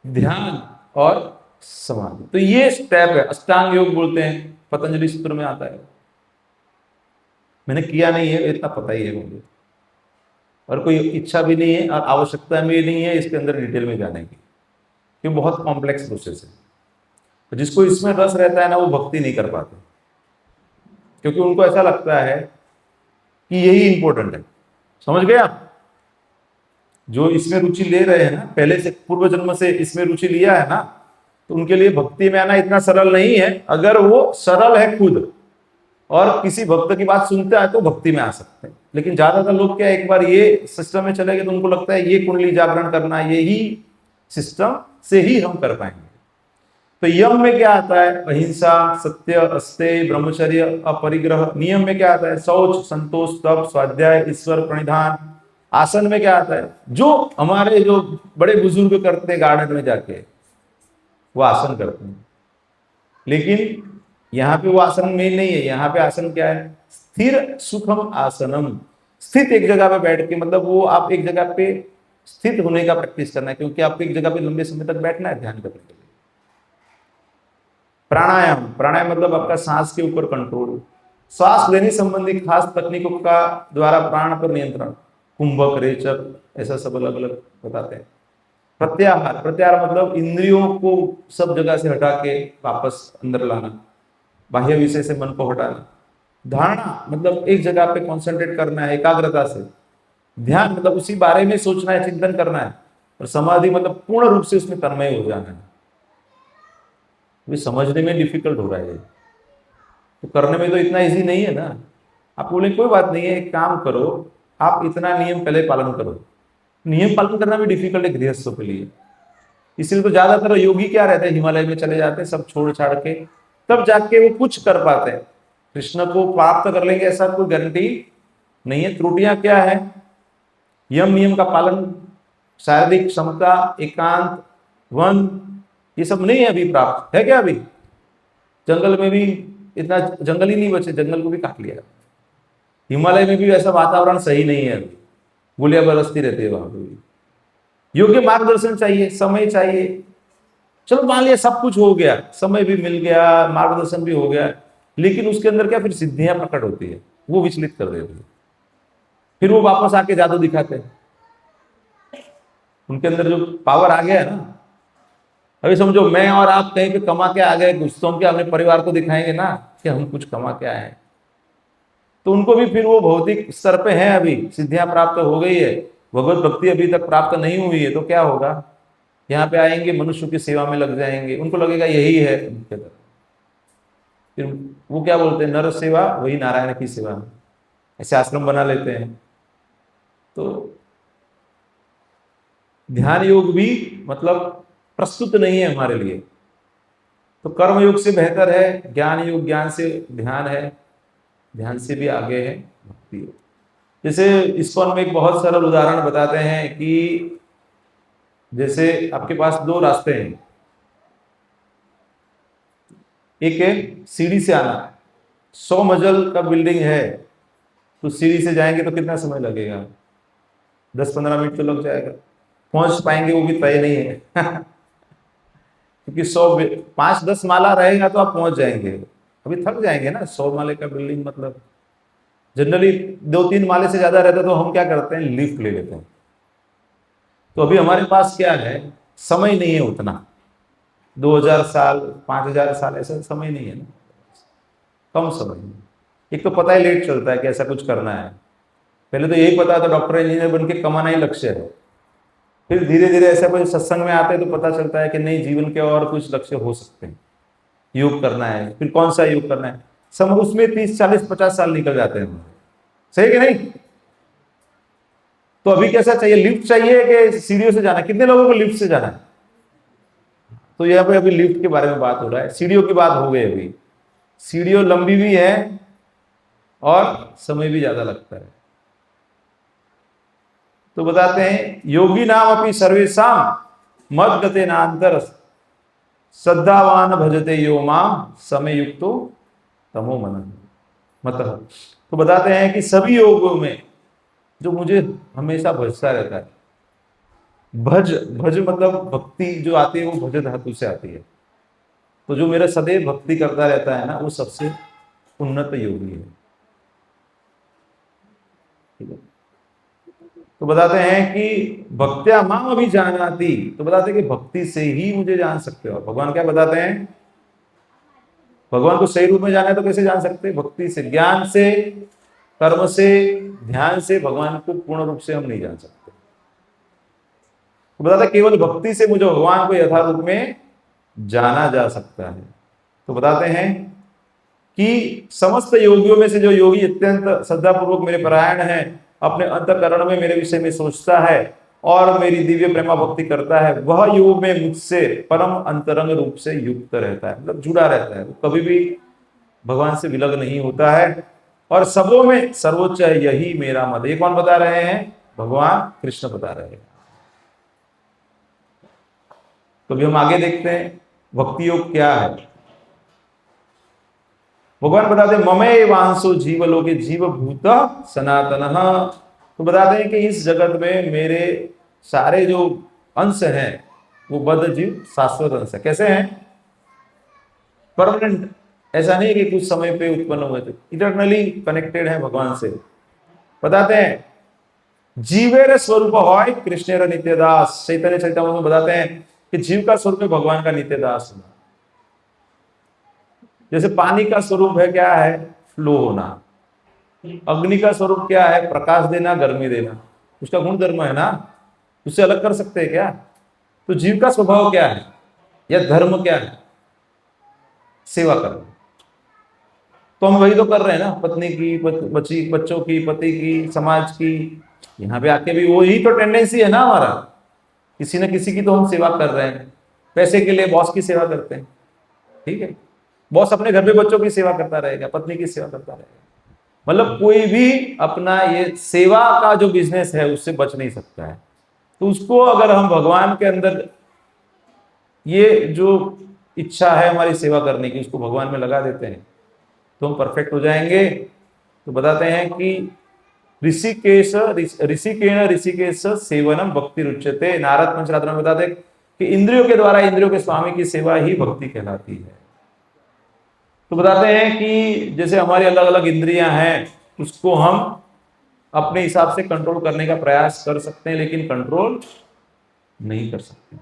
Speaker 1: ध्यान और समाधि, तो ये स्टेप है, अष्टांग योग बोलते हैं, पतंजलि सूत्र में आता है। मैंने किया नहीं है, इतना पता ही है मुझे, और कोई इच्छा भी नहीं है और आवश्यकता भी नहीं है इसके अंदर डिटेल में जाने की, क्योंकि बहुत कॉम्प्लेक्स प्रोसेस है। तो जिसको इसमें रस रहता है ना, वो भक्ति नहीं कर पाते, क्योंकि उनको ऐसा लगता है कि यही इंपॉर्टेंट है। समझ गए आप? जो इसमें रुचि ले रहे हैं ना, पहले से पूर्व जन्म से इसमें रुचि लिया है ना, तो उनके लिए भक्ति में आना इतना सरल नहीं है। अगर वो सरल है खुद और किसी भक्त की बात सुनते हैं तो भक्ति में आ सकते हैं। लेकिन ज्यादातर लोग क्या, एक बार ये सिस्टम में चले गए तो उनको लगता है ये कुंडली जागरण करना, यही सिस्टम से ही हम कर पाएंगे। तो यम में क्या आता है? अहिंसा, सत्य, अस्तेय, ब्रह्मचर्य, अपरिग्रह। नियम में क्या आता है? शौच, संतोष, तप, स्वाध्याय, ईश्वर प्रणिधान। आसन में क्या आता है? जो हमारे जो बड़े बुजुर्ग करते हैं गार्डन में जाके, वो आसन करते हैं। लेकिन यहाँ पे वो आसन में नहीं है। यहाँ पे आसन क्या है? स्थिर सुखम आसनम। स्थित एक जगह पे बैठ के, मतलब वो आप एक जगह पे स्थित होने का प्रैक्टिस करना है, क्योंकि आपको एक जगह पे लंबे समय तक बैठना है ध्यान करने के लिए। प्राणायाम, प्राणायाम मतलब आपका सांस के ऊपर कंट्रोल, श्वास लेने संबंधी खास तकनीकों का द्वारा प्राण पर नियंत्रण। कुंभक, रेचक, ऐसा सब अलग अलग बताते हैं। प्रत्याहार, प्रत्याहार मतलब इंद्रियों को सब जगह से हटा के वापस अंदर लाना, बाह्य विषय से मन को हटाना। धारणा मतलब एक जगह पे कंसंट्रेट करना है एकाग्रता से। ध्यान मतलब उसी बारे में सोचना है, चिंतन करना है। और समाधि मतलब पूर्ण रूप से उसमें तन्मय हो जाना है। समझने में डिफिकल्ट हो रहा है, तो करने में तो इतना इजी नहीं है ना। आप बोले कोई बात नहीं है, एक काम करो, आप इतना नियम पहले पालन करो। नियम पालन करना भी डिफिकल्ट है गृहस्थों के लिए। इसलिए तो ज्यादातर योगी क्या रहते हैं, हिमालय में चले जाते हैं सब छोड़ छाड़ के, तब जाके वो कुछ कर पाते हैं। कृष्ण को प्राप्त कर लेंगे ऐसा कोई गारंटी नहीं है। त्रुटियां क्या है, यम नियम का पालन, शारीरिक क्षमता, एकांत, वन, ये सब नहीं है अभी प्राप्त। है क्या अभी? जंगल में भी इतना जंगल ही नहीं बचे, जंगल को भी काट लिया। हिमालय में भी वैसा वातावरण सही नहीं है अभी, गुलिया बरसती रहती है वहां पर। योग्य मार्गदर्शन चाहिए, समय चाहिए। चलो मान लिया सब कुछ हो गया, समय भी मिल गया, मार्गदर्शन भी हो गया, लेकिन उसके अंदर क्या फिर सिद्धियां प्रकट होती है, वो विचलित कर देती है। फिर वो वापस आके जादू दिखाते हैं। उनके अंदर जो पावर आ गया है ना, अभी समझो मैं और आप कहीं पे कमा के आ गए कुछ, तो हम क्या अपने परिवार को दिखाएंगे ना कि हम कुछ कमा के आए हैं? तो उनको भी फिर वो भौतिक स्तर पे है, अभी सिद्धियां प्राप्त हो गई है, भगवत भक्ति अभी तक प्राप्त नहीं हुई है, तो क्या होगा, यहाँ पे आएंगे मनुष्य की सेवा में लग जाएंगे, उनको लगेगा यही है मुख्यतः। फिर वो क्या बोलते हैं, नर सेवा वही नारायण की सेवा, ऐसे आश्रम बना लेते हैं। तो ध्यान योग भी मतलब प्रस्तुत नहीं है हमारे लिए। तो कर्म योग से बेहतर है ज्ञान योग, ज्ञान से ध्यान है, ध्यान से भी आगे है भक्ति योग। जैसे इस्कॉन में एक बहुत सरल उदाहरण बताते हैं कि जैसे आपके पास दो रास्ते हैं, एक है सीढ़ी से आना, 100 मंजिल का बिल्डिंग है, तो सीढ़ी से जाएंगे तो कितना समय लगेगा? 10-15 मिनट तो लग जाएगा। पहुंच पाएंगे वो भी तय नहीं है क्योंकि 5-10 माला रहेगा तो आप पहुंच जाएंगे, अभी थक जाएंगे ना। 100 माले का बिल्डिंग मतलब जनरली 2-3 माले से ज्यादा रहता तो हम क्या करते हैं, लिफ्ट ले लेते हैं। तो अभी हमारे पास क्या है, समय नहीं है उतना, 2000 साल 5000 साल ऐसा समय नहीं है ना, कम समय है। एक तो पता ही लेट चलता है कि ऐसा कुछ करना है, पहले तो यही पता था डॉक्टर इंजीनियर बन के कमाना ही लक्ष्य है। फिर धीरे धीरे ऐसा कोई सत्संग में आते हैं तो पता चलता है कि नहीं, जीवन के और कुछ लक्ष्य हो सकते हैं, योग करना है। फिर कौन सा योग करना है, सब उसमें 30-40-50 साल निकल जाते हैं। सही कि नहीं? तो अभी कैसा चाहिए, लिफ्ट चाहिए कि सीढ़ियों से जाना? कितने लोगों को लिफ्ट से जाना है? तो यहाँ पे अभी लिफ्ट के बारे में बात हो रहा है, सीढ़ियों की बात हो गई। अभी सीढ़ियों लंबी भी है और समय भी ज्यादा लगता है। तो बताते हैं योगी नाम अपनी सर्वेशम मद गते नांतर श्रद्धावान भजते यो माम समय युक्तो तमो मन मत। तो बताते हैं कि सभी योगों में जो मुझे हमेशा भजता रहता है, भज भज मतलब भक्ति जो आती है वो भज धातु से आती है। तो जो मेरा सदैव भक्ति करता रहता है ना, वो सबसे उन्नत योगी है। ठीक है, तो बताते हैं कि भक्त्या माम अभी जानाति, तो बताते हैं कि भक्ति से ही मुझे जान सकते हो। भगवान क्या बताते हैं, भगवान को सही रूप में जाना है तो कैसे जान सकते हैं, भक्ति से, ज्ञान से, कर्म से, ध्यान से भगवान को पूर्ण रूप से हम नहीं जान सकते। तो बताते हैं केवल भक्ति से मुझे भगवान को यथारूप में जाना जा सकता है। तो बताते हैं कि समस्त योगियों में से जो योगी अत्यंत श्रद्धापूर्वक मेरे परायण है, अपने अंतःकरण में मेरे विषय में सोचता है और मेरी दिव्य प्रेमा भक्ति करता है, वह योग में मुझसे परम अंतरंग रूप से युक्त रहता है, मतलब जुड़ा रहता है, वो कभी भी भगवान से विलग नहीं होता है। और सबों में सर्वोच्च है यही मेरा मत। ये कौन बता रहे हैं, भगवान कृष्ण बता रहे हैं। तो अभी हम आगे देखते हैं भक्ति योग क्या है। भगवान बताते हैं ममे वांसो जीवलोके जीव भूत सनातन। तो बताते हैं कि इस जगत में मेरे सारे जो अंश हैं वो बद्ध जीव शाश्वत अंश है। कैसे हैं, परमानेंट, ऐसा नहीं कि कुछ समय पे उत्पन्न हुए थे, इटरनली कनेक्टेड है भगवान से। बताते हैं जीवेर स्वरूप होय कृष्णेर नित्य दास। चैतन्य चैतन्य में बताते हैं कि जीव का स्वरूप है भगवान का नित्य दास होना। जैसे पानी का स्वरूप है क्या है, फ्लो होना। अग्नि का स्वरूप क्या है, प्रकाश देना, गर्मी देना। उसका गुण धर्म है ना, उससे अलग कर सकते हैं क्या? तो जीव का स्वभाव क्या है या धर्म क्या है? सेवा करना। तो हम वही तो कर रहे हैं ना, पत्नी की, बच्ची, बच्चों की, पति की, समाज की। यहाँ पे आके भी वही तो टेंडेंसी है ना हमारा, किसी न किसी की तो हम सेवा कर रहे हैं। पैसे के लिए बॉस की सेवा करते हैं, ठीक है। बॉस अपने घर में बच्चों की सेवा करता रहेगा, पत्नी की सेवा करता रहेगा। मतलब कोई भी अपना ये सेवा का जो बिजनेस है उससे बच नहीं सकता है। तो उसको अगर हम भगवान के अंदर ये जो इच्छा है हमारी सेवा करने की, उसको भगवान में लगा देते हैं तो हम परफेक्ट हो जाएंगे। तो बताते हैं कि ऋषिकेश ऋषिकेण ऋषिकेश सेवनम भक्ति रुच्यते। नारद पंचरात्र में बताते हैं कि इंद्रियों के द्वारा इंद्रियों के स्वामी की सेवा ही भक्ति कहलाती है। तो बताते हैं कि जैसे हमारी अलग अलग इंद्रियां हैं उसको हम अपने हिसाब से कंट्रोल करने का प्रयास कर सकते हैं, लेकिन कंट्रोल नहीं कर सकते।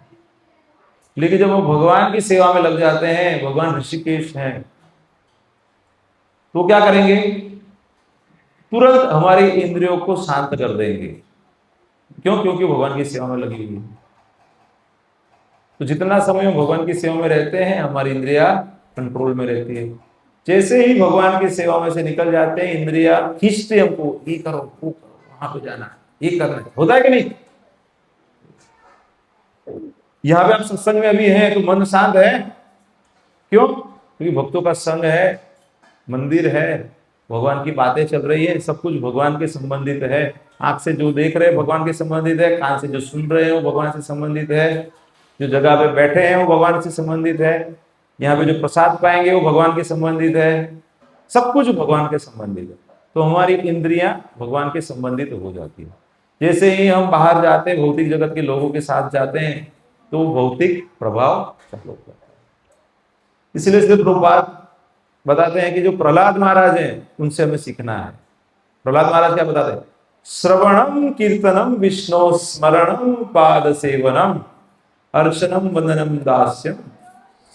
Speaker 1: लेकिन जब हम भगवान की सेवा में लग जाते हैं, भगवान ऋषिकेश हैं, तो क्या करेंगे, तुरंत हमारी इंद्रियों को शांत कर देंगे। क्यों? क्योंकि भगवान की सेवा में लगी हुई है। तो जितना समय हम भगवान की सेवा में रहते हैं हमारी इंद्रिया कंट्रोल में रहती है। जैसे ही भगवान की सेवा में से निकल जाते हैं, इंद्रिया खींचते हमको, ये करो, वो करो, वहां पे जाना है, ये करना है। होता है कि नहीं? यहाँ पे आप सत्संग में अभी हैं तो मन शांत है। क्यों? क्योंकि भक्तों का संग है, मंदिर है, भगवान की बातें चल रही है, सब कुछ भगवान के संबंधित है। आंख से जो देख रहे हैं भगवान के संबंधित है, कान से जो सुन रहे हो भगवान से संबंधित है, जो जगह पे बैठे हैं वो भगवान से संबंधित है, यहाँ पे जो प्रसाद पाएंगे वो भगवान के संबंधित है, सब कुछ भगवान के संबंधित है। तो हमारी इंद्रियां भगवान के संबंधित हो जाती है। जैसे ही हम बाहर जाते हैं, भौतिक जगत के लोगों के साथ जाते हैं, तो भौतिक प्रभाव चालू होता है। इसलिए सिर्फ प्रभुपाद बताते हैं कि जो प्रहलाद महाराज हैं उनसे हमें सीखना है। प्रहलाद महाराज क्या बताते हैं? श्रवणम कीर्तनम विष्णु स्मरणम पाद सेवनम अर्चनम वंदनम दास्यम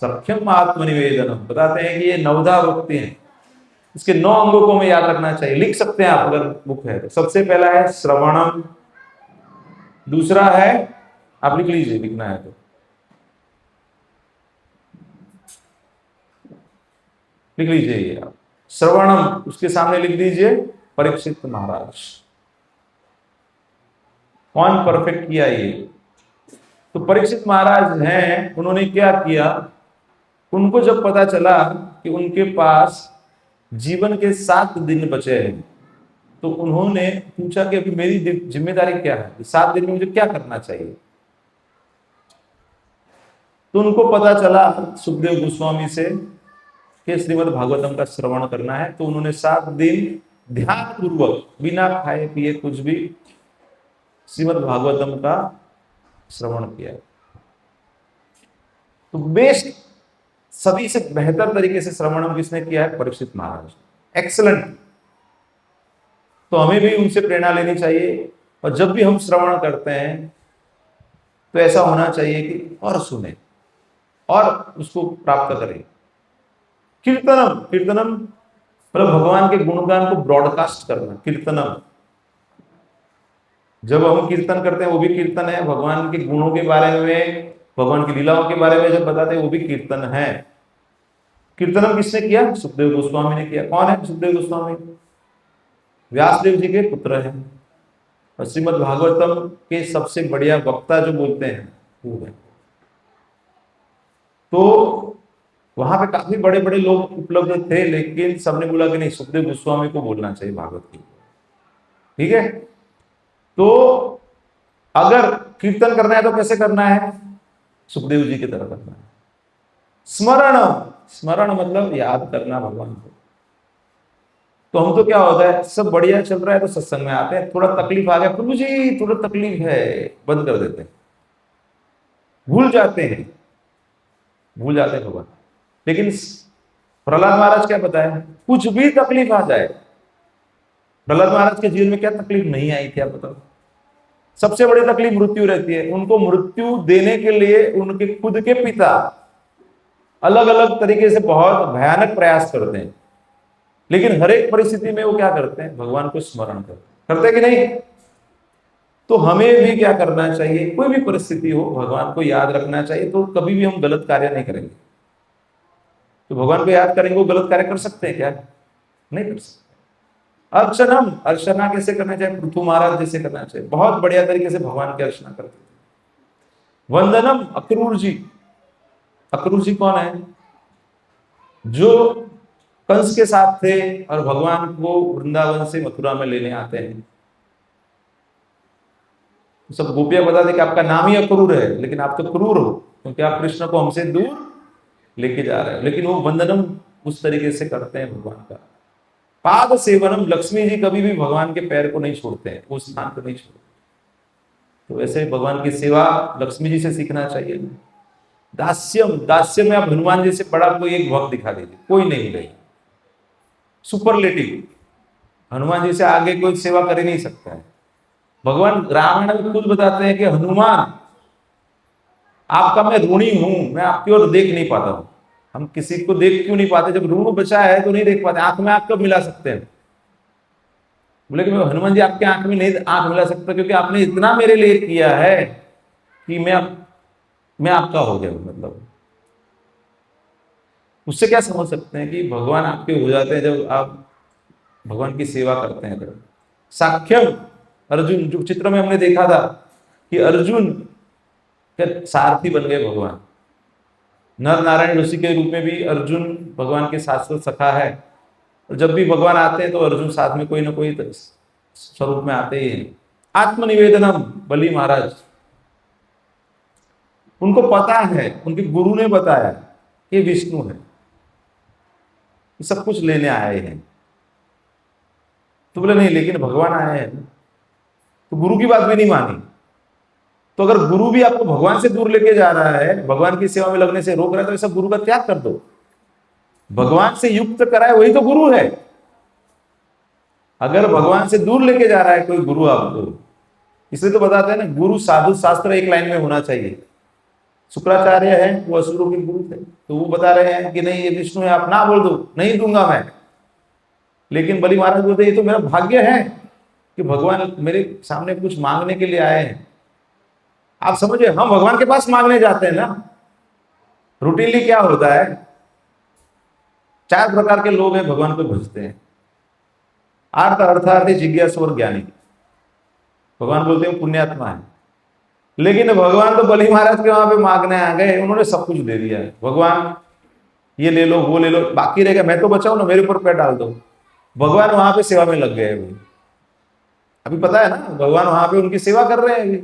Speaker 1: सख्यम आत्मनिवेदनम। बताते हैं कि ये 9 भक्ति हैं, इसके 9 अंगों को हमें याद रखना चाहिए। लिख सकते हैं आप अगर बुक है तो। सबसे पहला है श्रवणम, दूसरा है, आप लिख लीजिए लिखना है तो लिख लीजिए ये आप, श्रवणम, उसके सामने लिख दीजिए परीक्षित महाराज। कौन परफेक्ट किया ये? तो परीक्षित महाराज हैं, उन्होंने क्या किया, उनको जब पता चला कि उनके पास जीवन के 7 दिन बचे हैं, तो उन्होंने पूछा कि अभी मेरी जिम्मेदारी क्या है, 7 दिन में मुझे क्या करना चाहिए। तो उनको पता चला सुखदेव गोस्वामी से कि श्रीमद् भागवतम का श्रवण करना है। तो उन्होंने 7 दिन ध्यान पूर्वक बिना खाए पिए कुछ भी श्रीमद् भागवतम का श्रवण किया। तो बेस्ट, सभी से बेहतर तरीके से श्रवण किसने किया है? परीक्षित महाराज। एक्सलेंट। तो हमें भी उनसे प्रेरणा लेनी चाहिए, और जब भी हम श्रवण करते हैं तो ऐसा होना चाहिए कि और सुने और उसको प्राप्त करें। कीर्तनम, कीर्तनम मतलब भगवान के गुणगान को ब्रॉडकास्ट करना, कीर्तनम। जब हम कीर्तन करते हैं वो भी कीर्तन है, भगवान के गुणों के बारे में, भगवान की लीलाओं के बारे में जब बताते हैं वो भी कीर्तन है। कीर्तनम किसने किया? सुखदेव गोस्वामी ने किया। कौन है सुखदेव गोस्वामी? व्यासदेव जी के पुत्र हैं, और श्रीमद् भागवतम के सबसे बढ़िया वक्ता जो बोलते हैं वो है। तो वहां पे काफी बड़े बड़े लोग उपलब्ध थे, लेकिन सबने बोला कि नहीं, सुखदेव गोस्वामी को बोलना चाहिए भागवत की। ठीक है? तो अगर कीर्तन करना है तो कैसे करना है? सुखदेव जी की तरह करना है। स्मरण, स्मरण मतलब याद करना भगवान को। तो हम तो क्या होता है, सब बढ़िया चल रहा है तो सत्संग में आते हैं, थोड़ा तकलीफ आ गया, प्रभु जी थोड़ा तकलीफ है, बंद कर देते हैं, भूल जाते हैं, भूल जाते हैं भगवान। लेकिन प्रहलाद महाराज क्या बताया, कुछ भी तकलीफ आ जाए, प्रहलाद महाराज के जीवन में क्या तकलीफ नहीं आई थी आप बताओ? सबसे बड़ी तकलीफ मृत्यु रहती है। उनको मृत्यु देने के लिए उनके खुद के पिता अलग अलग तरीके से बहुत भयानक प्रयास करते हैं, लेकिन हर एक परिस्थिति में वो क्या करते हैं, भगवान को स्मरण करते हैं कि नहीं। तो हमें भी क्या करना चाहिए, कोई भी परिस्थिति हो भगवान को याद रखना चाहिए। तो कभी भी हम गलत कार्य नहीं करेंगे। तो भगवान को याद करेंगे, वो गलत कार्य कर सकते हैं क्या, नहीं कर सकते। अर्चनम, अर्चना कैसे करना चाहिए, पृथु महाराज जैसे करना चाहिए, बहुत बढ़िया तरीके से भगवान की अर्चना करते थे। वंदनम, अक्रूर जी। अक्रूर जी कौन है, जो कंस के साथ थे और भगवान को वृंदावन से मथुरा में लेने आते हैं। सब गोपियां बताते कि आपका नाम ही अक्रूर है, लेकिन आप तो क्रूर हो, क्योंकि आप कृष्ण को हमसे दूर लेके जा रहे हो। लेकिन वो वंदनम उस तरीके से करते हैं भगवान का। पाद सेवनम, लक्ष्मी जी कभी भी भगवान के पैर को नहीं छोड़ते हैं, वो स्थान को नहीं छोड़ते। तो वैसे भगवान की सेवा लक्ष्मी जी से सीखना चाहिए। दास्यम, दास्य में आप हनुमान जी से बड़ा कोई एक भक्त दिखा दीजिए, कोई नहीं रही। सुपरलेटिव, हनुमान जी से आगे कोई सेवा कर ही नहीं सकता है। भगवान रामायण में खुद बताते हैं कि हनुमान आपका मैं ऋणी हूं, मैं आपकी ओर देख नहीं पाता हूं। हम किसी को देख क्यों नहीं पाते, जब ऋण बचा है तो नहीं देख पाते। आंख में आंख कब मिला सकते हैं, बोले कि मैं हनुमान जी आपके आंख में नहीं आंख मिला सकता, क्योंकि आपने इतना मेरे लिए किया है कि मैं आपका हो गया। मतलब उससे क्या समझ सकते हैं कि भगवान आपके हो जाते हैं जब आप भगवान की सेवा करते हैं। तो साख्यम, अर्जुन, जो चित्र में हमने देखा था कि अर्जुन के सारथी बन गए भगवान। नर नारायण ऋषि के रूप में भी अर्जुन भगवान के शाश्वत सखा है। और जब भी भगवान आते हैं तो अर्जुन साथ में कोई ना कोई स्वरूप में आते ही हैं। आत्मनिवेदनम, बलि महाराज, उनको पता है, उनके गुरु ने बताया कि विष्णु है, सब कुछ लेने आए हैं। तो बोले नहीं, लेकिन भगवान आए हैं। तो गुरु की बात भी नहीं मानी। तो अगर गुरु भी आपको भगवान से दूर लेके जा रहा है, भगवान की सेवा में लगने से रोक रहा है, तो ऐसा गुरु का त्याग कर दो। भगवान से युक्त कराए वही तो गुरु है। अगर भगवान से दूर लेके जा रहा है कोई गुरु आपको, इसलिए तो बताते हैं ना, गुरु साधु शास्त्र एक लाइन में होना चाहिए। शुक्राचार्य है, वो असुरों के गुरु थे, तो वो बता रहे हैं कि नहीं ये विष्णु है, आप ना बोल दो, नहीं दूंगा मैं। लेकिन बलि महाराज बोलते ये तो मेरा भाग्य है कि भगवान मेरे सामने कुछ मांगने के लिए आए हैं। आप समझिए, हम भगवान के पास मांगने जाते हैं ना। रूटीनली क्या होता है, 4 प्रकार के लोग हैं भगवान को भजते हैं। आर्थ, अर्थार्थी, जिज्ञासु और ज्ञानी। भगवान बोलते हैं पुण्यात्मा है। लेकिन भगवान तो बलि महाराज के वहां पे मांगने आ गए, उन्होंने सब कुछ दे दिया है। भगवान ये ले लो, वो ले लो, बाकी रह गया मैं तो बचाऊं ना, मेरे ऊपर पैर डाल दो। भगवान वहां पे सेवा में लग गए। अभी पता है ना, भगवान वहां पे उनकी सेवा कर रहे हैं। अभी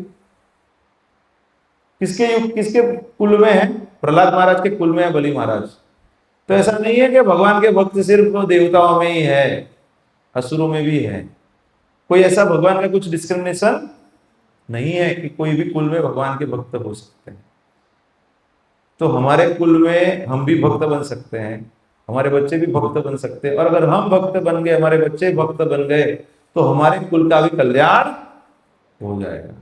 Speaker 1: किसके युग, किसके कुल में है, प्रहलाद महाराज के कुल में है बलि महाराज। तो ऐसा नहीं है कि भगवान के भक्त सिर्फ देवताओं में ही है, असुरों में भी है। कोई ऐसा भगवान का कुछ डिस्क्रिमिनेशन नहीं है कि कोई भी कुल में भगवान के भक्त हो सकते हैं। तो हमारे कुल में हम भी भक्त बन सकते हैं, हमारे बच्चे भी भक्त बन सकते हैं। और अगर हम भक्त बन गए, हमारे बच्चे भक्त बन गए, तो हमारे कुल का भी कल्याण हो जाएगा।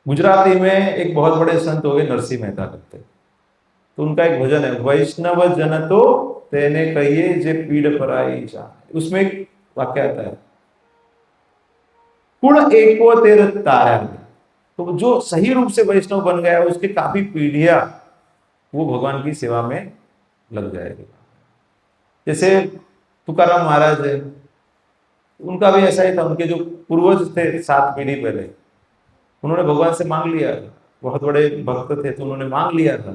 Speaker 1: गुजराती में एक बहुत बड़े संत हो गए नरसिंह मेहता करते, तो उनका एक भजन है, वैष्णव जन तो तेने कहिए जे पीड़ पराई जाए। उसमें एक वाक्य आता है, कुण एको तेर तारा। तो जो सही रूप से वैष्णव बन गया, उसके काफी पीढ़ियां वो भगवान की सेवा में लग जाएगी। जैसे तुकाराम महाराज है, उनका भी ऐसा ही था। उनके जो पूर्वज थे 7 पीढ़ी पहले, उन्होंने भगवान से मांग लिया, बहुत बड़े भक्त थे, तो उन्होंने मांग लिया था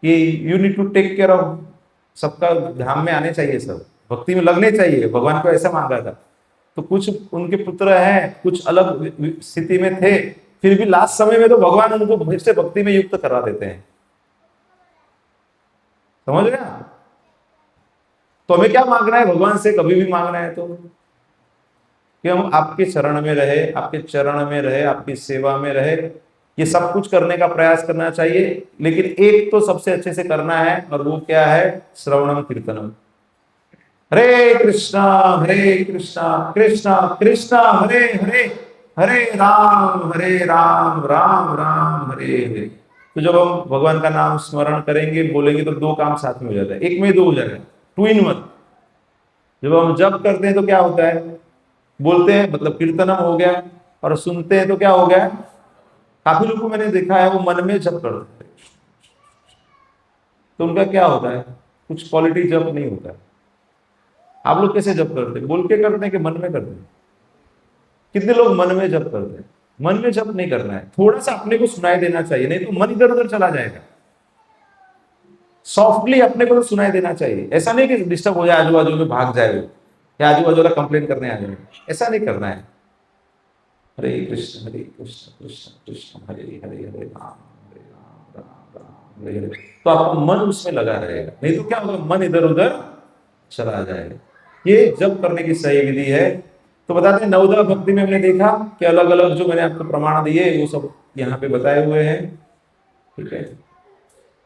Speaker 1: कि you need to take care of, सबका ध्यान में आने चाहिए, सब भक्ति में लगने चाहिए। भगवान को ऐसा मांगा था। तो कुछ उनके पुत्र हैं, कुछ अलग स्थिति में थे, फिर भी लास्ट समय में तो भगवान उनको फिर से भक्ति में युक्त करा देते हैं। समझ रहे हैं? तो हमें क्या मांगना है भगवान से, कभी भी मांगना है तो कि हम आपके चरण में रहे, आपके चरण में रहे, आपकी सेवा में रहे। ये सब कुछ करने का प्रयास करना चाहिए, लेकिन एक तो सबसे अच्छे से करना है, और वो क्या है, श्रवणम कीर्तनम। हरे कृष्णा कृष्णा कृष्णा हरे हरे, हरे राम राम राम हरे हरे। तो जब हम भगवान का नाम स्मरण करेंगे, बोलेंगे, तो दो काम साथ में हो जाता है, एक में दो हो जाएगा, 2 in 1। जब हम जप करते हैं तो क्या होता है, बोलते हैं मतलब कीर्तनम हो गया, और सुनते हैं तो क्या हो गया। काफी लोगों को मैंने देखा है वो मन में जप करते हैं, तो उनका क्या होता है, कुछ क्वालिटी जप नहीं होता है। आप लोग कैसे जप करते हैं, बोल के करते हैं कि मन में करते हैं। कितने लोग मन में जप करते हैं। मन में जप नहीं करना है, थोड़ा सा अपने को सुनाई देना चाहिए, नहीं तो मन इधर उधर चला जाएगा। सॉफ्टली अपने को तो सुनाई देना चाहिए, ऐसा नहीं कि डिस्टर्ब हो जाए, आजू बाजू में भाग जाए वो, या आजू बाजू वाला कंप्लेन करने आ जाए, ऐसा नहीं करना है। हरे कृष्ण कृष्ण कृष्ण हरे हरे, हरे राम राम राम हरे हरे। तो आपका मन उसमें लगा रहेगा, नहीं तो क्या होगा, मन इधर उधर चला जाएगा। ये जप करने की सही विधि है। तो बताते हैं नवदा भक्ति में हमने देखा कि अलग अलग जो मैंने आपको प्रमाण दिए वो सब यहाँ पे बताए हुए हैं। ठीक है,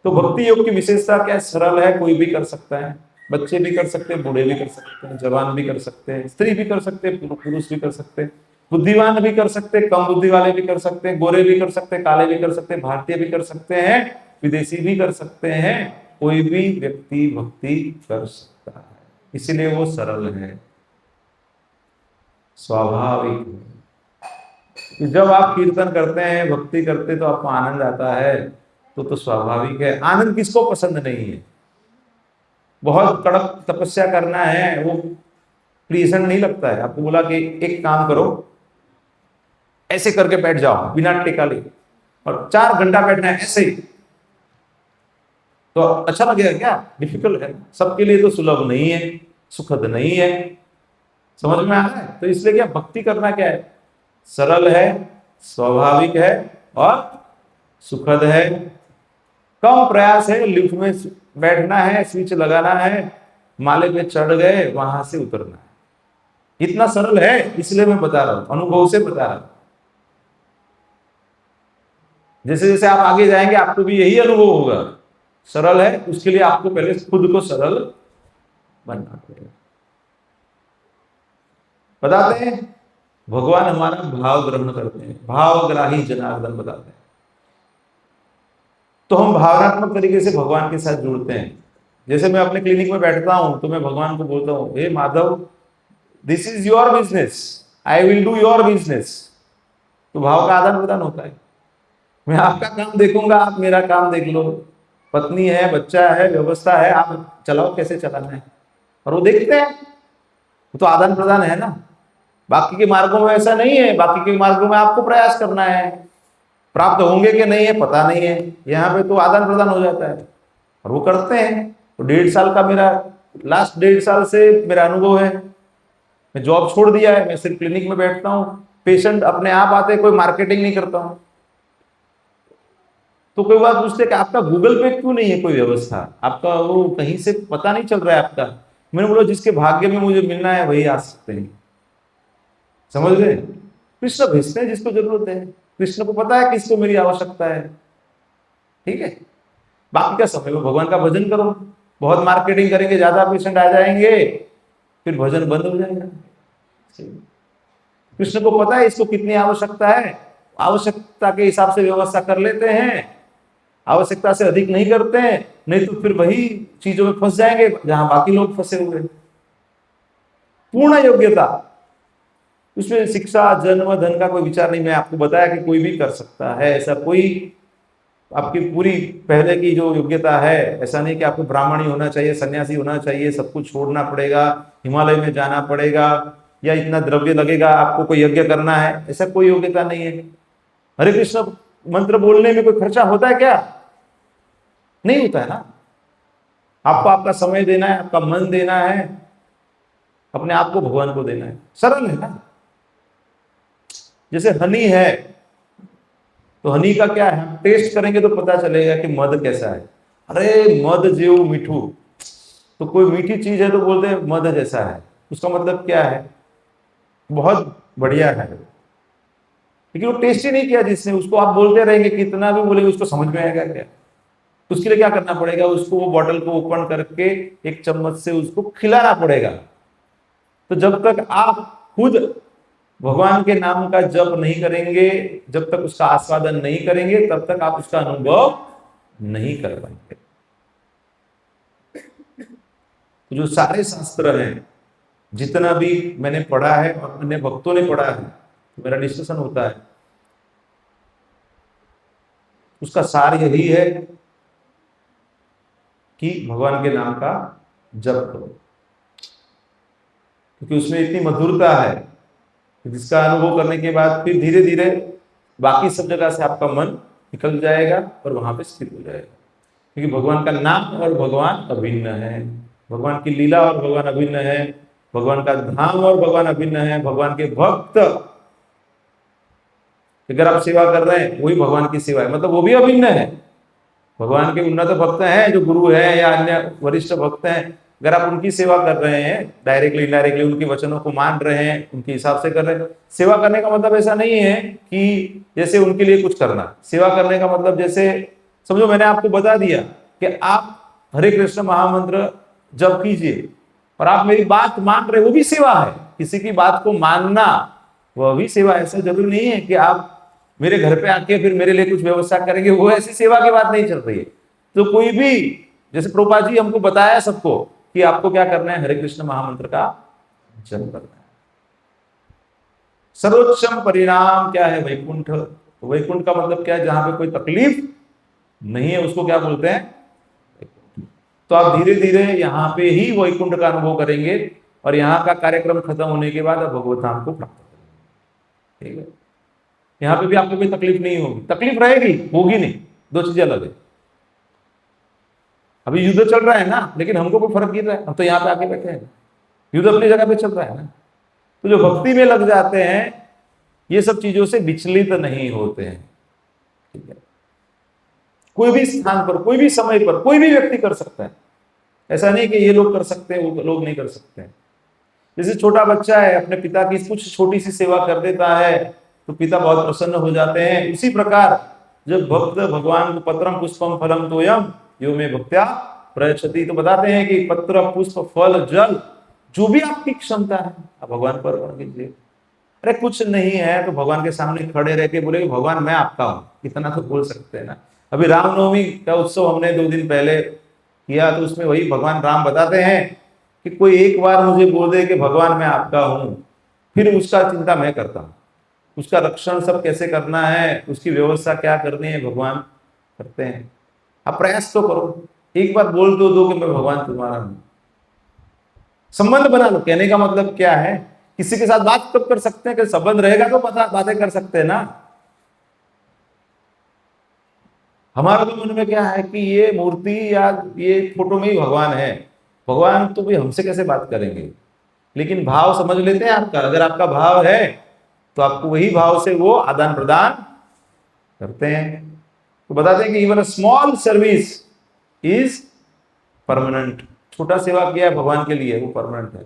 Speaker 1: तो भक्ति योग की विशेषता क्या है, सरल है, कोई भी कर सकता है, बच्चे भी कर सकते हैं, बूढ़े भी कर सकते हैं, जवान भी कर सकते हैं, स्त्री भी कर सकते हैं, पुरुष भी कर सकते हैं, बुद्धिमान भी कर सकते हैं, कम बुद्धि वाले भी कर सकते हैं, गोरे भी कर सकते हैं, काले भी कर सकते हैं, भारतीय भी कर सकते हैं, विदेशी भी कर सकते हैं, कोई भी व्यक्ति भक्ति कर सकता है, इसीलिए वो सरल है, स्वाभाविक है। कि जब आप कीर्तन करते हैं, भक्ति करते हैं, तो आपको आनंद आता है, तो स्वाभाविक है। आनंद किसको पसंद नहीं है। बहुत कड़क तपस्या करना है, वो प्लीजेंट नहीं लगता है। आपको बोला कि एक काम करो, ऐसे करके बैठ जाओ बिना टेका ले, और 4 घंटा बैठना है ऐसे ही, तो अच्छा लगेगा क्या। डिफिकल्ट है, सबके लिए तो सुलभ नहीं है, सुखद नहीं है। समझ में आ रहा है। तो इसलिए क्या भक्ति करना क्या है, सरल है, स्वाभाविक है और सुखद है। कम प्रयास है, लिफ्ट में बैठना है, स्विच लगाना है, माले पे चढ़ गए, वहां से उतरना है, इतना सरल है। इसलिए मैं बता रहा हूं, अनुभव से बता रहा हूं। जैसे जैसे आप आगे जाएंगे आपको भी यही अनुभव होगा। सरल है, उसके लिए आपको पहले खुद को सरल बनना पड़ेगा। बताते हैं भगवान हमारा भाव ग्रहण करते हैं, भावग्राही जनार्दन बताते हैं। तो हम भावनात्मक तरीके से भगवान के साथ जुड़ते हैं। जैसे मैं अपने क्लिनिक में बैठता हूं तो मैं भगवान को बोलता हूं, हे Madhav, this is your business, I will do your business. तो भाव का आदान प्रदान होता है। मैं आपका काम देखूंगा, आप मेरा काम देख लो। पत्नी है, बच्चा है, व्यवस्था है, आप चलाओ कैसे चलाना है, और वो देखते हैं। वो तो आदान प्रदान है ना। बाकी के मार्गों में ऐसा नहीं है, बाकी के मार्गों में आपको प्रयास करना है, प्राप्त होंगे कि नहीं है पता नहीं है। यहाँ पे तो आदान प्रदान हो जाता है और वो करते हैं। तो 1.5 साल का मेरा, लास्ट 1.5 साल से मेरा अनुभव है। मैं जॉब छोड़ दिया है, मैं सिर्फ क्लिनिक में बैठता हूँ, पेशेंट अपने आप आते, कोई मार्केटिंग नहीं करता हूँ। तो कोई बात पूछते कि आपका गूगल पे क्यों नहीं है कोई व्यवस्था, आपका वो कहीं से पता नहीं चल रहा है आपका। मैंने बोला जिसके भाग्य में मुझे मिलना है वही आ सकते हैं। समझ गए। कृष्ण भेजते हैं जिसको जरूरत है, कृष्ण को पता है किसको मेरी आवश्यकता है। ठीक है, बाकी का समय में भगवान का भजन करो। बहुत मार्केटिंग करेंगे, ज्यादा पेशेंट आ जाएंगे, फिर भजन बंद हो जाएगा। कृष्ण को पता है इसको कितनी आवश्यकता है, आवश्यकता के हिसाब से व्यवस्था कर लेते हैं, आवश्यकता से अधिक नहीं करते हैं, नहीं तो फिर वही चीजों में फंस जाएंगे जहां बाकी लोग फंसे हुए। पूर्ण योग्यता, उसमें शिक्षा जन्म धन का कोई विचार नहीं। मैं आपको बताया कि कोई भी कर सकता है, ऐसा कोई आपकी पूरी पहले की जो योग्यता है, ऐसा नहीं कि आपको ब्राह्मण ही होना चाहिए, सन्यासी होना चाहिए, सब कुछ छोड़ना पड़ेगा, हिमालय में जाना पड़ेगा, या इतना द्रव्य लगेगा आपको कोई यज्ञ करना है, ऐसा कोई योग्यता नहीं है। हरे कृष्ण मंत्र बोलने में कोई खर्चा होता है क्या, नहीं होता है ना। आपको आपका समय देना है, आपका मन देना है, अपने आप को भगवान को देना है, सरल है ना। जैसे हनी है, तो हनी का क्या है, हम टेस्ट करेंगे तो पता चलेगा कि मध कैसा है। अरे मध जेऊ मीठू, तो कोई मीठी चीज है तो बोलते हैं मध जैसा है, उसका मतलब क्या है, बहुत बढ़िया है। लेकिन वो टेस्ट ही नहीं किया जिसने, उसको आप बोलते रहेंगे, कितना भी बोलेंगे उसको समझ में आएगा क्या। उसके लिए क्या करना पड़ेगा, उसको वो बॉटल को ओपन करके एक चम्मच से उसको खिलाना पड़ेगा। तो जब तक आप खुद भगवान के नाम का जप नहीं करेंगे, जब तक उसका आस्वादन नहीं करेंगे, तब तक आप उसका अनुभव नहीं कर पाएंगे। तो जो सारे शास्त्र हैं, जितना भी मैंने पढ़ा है और अन्य भक्तों ने पढ़ा है, मेरा डिस्कशन होता है, उसका सार यही है कि भगवान के नाम का जप करो, क्योंकि उसमें इतनी मधुरता है जिसका अनुभव करने के बाद फिर धीरे धीरे बाकी सब जगह से आपका मन निकल जाएगा और वहां पे स्थिर हो जाएगा। क्योंकि भगवान का नाम और भगवान अभिन्न है, भगवान की लीला और भगवान अभिन्न है, भगवान का धाम और भगवान अभिन्न है, भगवान के भक्त अगर आप सेवा कर रहे हैं वही भगवान की सेवा है, मतलब वो भी अभिन्न है। भगवान के उन्नत भक्त हैं जो गुरु है या अन्य वरिष्ठ भक्त हैं, अगर आप उनकी सेवा कर रहे हैं, डायरेक्टली इनडायरेक्टली उनके वचनों को मान रहे हैं, उनके हिसाब से कर रहे हैं। सेवा करने का मतलब ऐसा नहीं है कि जैसे उनके लिए कुछ करना। सेवा करने का मतलब जैसे समझो मैंने आपको बता दिया कि आप हरे कृष्ण महामंत्र जप कीजिए और आप मेरी बात मान रहे, वो भी सेवा है। किसी की बात को मानना वह भी सेवा है। ऐसा जरूरी नहीं है कि आप मेरे घर पे आके फिर मेरे लिए कुछ व्यवस्था करेंगे, वो ऐसी सेवा की बात नहीं चल रही है। तो कोई भी, जैसे प्रभुपाद जी हमको बताया सबको कि आपको क्या करना है, हरे कृष्ण महामंत्र का जप करना है। सर्वोच्चम परिणाम क्या है, वैकुंठ। वैकुंठ का मतलब क्या है, जहां पे कोई तकलीफ नहीं है उसको क्या बोलते हैं, तो आप धीरे धीरे यहाँ पे ही वैकुंठ का अनुभव करेंगे और यहाँ का कार्यक्रम खत्म होने के बाद आप भगवत धाम को प्राप्त करेंगे। ठीक है, यहाँ पे भी आपको कोई तकलीफ नहीं होगी, तकलीफ रहेगी, होगी नहीं, दो चीजें अलग है। अभी युद्ध चल रहा है ना, लेकिन हमको कोई फर्क नहीं रहा है, हम तो यहाँ पे आके बैठे हैं, युद्ध अपनी जगह पे चल रहा है ना। तो जो भक्ति में लग जाते हैं ये सब चीजों से विचलित नहीं होते हैं। ठीक है, कोई भी स्थान पर, कोई भी समय पर, कोई भी व्यक्ति कर सकता है। ऐसा नहीं कि ये लोग कर सकते हैं वो लोग नहीं कर सकते हैं। जैसे छोटा बच्चा है, अपने पिता की कुछ छोटी सी सेवा कर देता है तो पिता बहुत प्रसन्न हो जाते हैं। उसी प्रकार जब भक्त भगवान को पत्रम पुष्पम फलम तोयम यो में भक्त्या प्रयच्छति, तो बताते हैं कि पत्र पुष्प फल जल जो भी आपकी क्षमता है आप भगवान पर अर्पण कीजिए। अरे कुछ नहीं है तो भगवान के सामने खड़े रह के बोले भगवान मैं आपका हूं, इतना तो बोल सकते हैं ना। अभी रामनवमी का उत्सव हमने 2 दिन पहले किया, तो उसमें वही भगवान राम बताते हैं कि कोई एक बार मुझे बोल दे कि भगवान मैं आपका हूं, फिर उसका चिंता मैं करता हूं, उसका रक्षण सब कैसे करना है, उसकी व्यवस्था क्या करनी है, भगवान करते हैं। आप प्रयास तो करो, एक बार बोल दो कि मैं भगवान तुम्हारा हूं, संबंध बना लो। कहने का मतलब क्या है, किसी के साथ बात कब कर सकते हैं कि संबंध रहेगा तो बातें कर सकते हैं ना। हमारे तो मन में क्या है कि ये मूर्ति या ये फोटो में ही भगवान है, भगवान तो भी हमसे कैसे बात करेंगे। लेकिन भाव समझ लेते हैं आपका, अगर आपका भाव है तो आपको वही भाव से वो आदान प्रदान करते हैं। तो बताते हैं कि even a small service is permanent. छोटा सेवा किया है भगवान के लिए, वो परमानेंट है।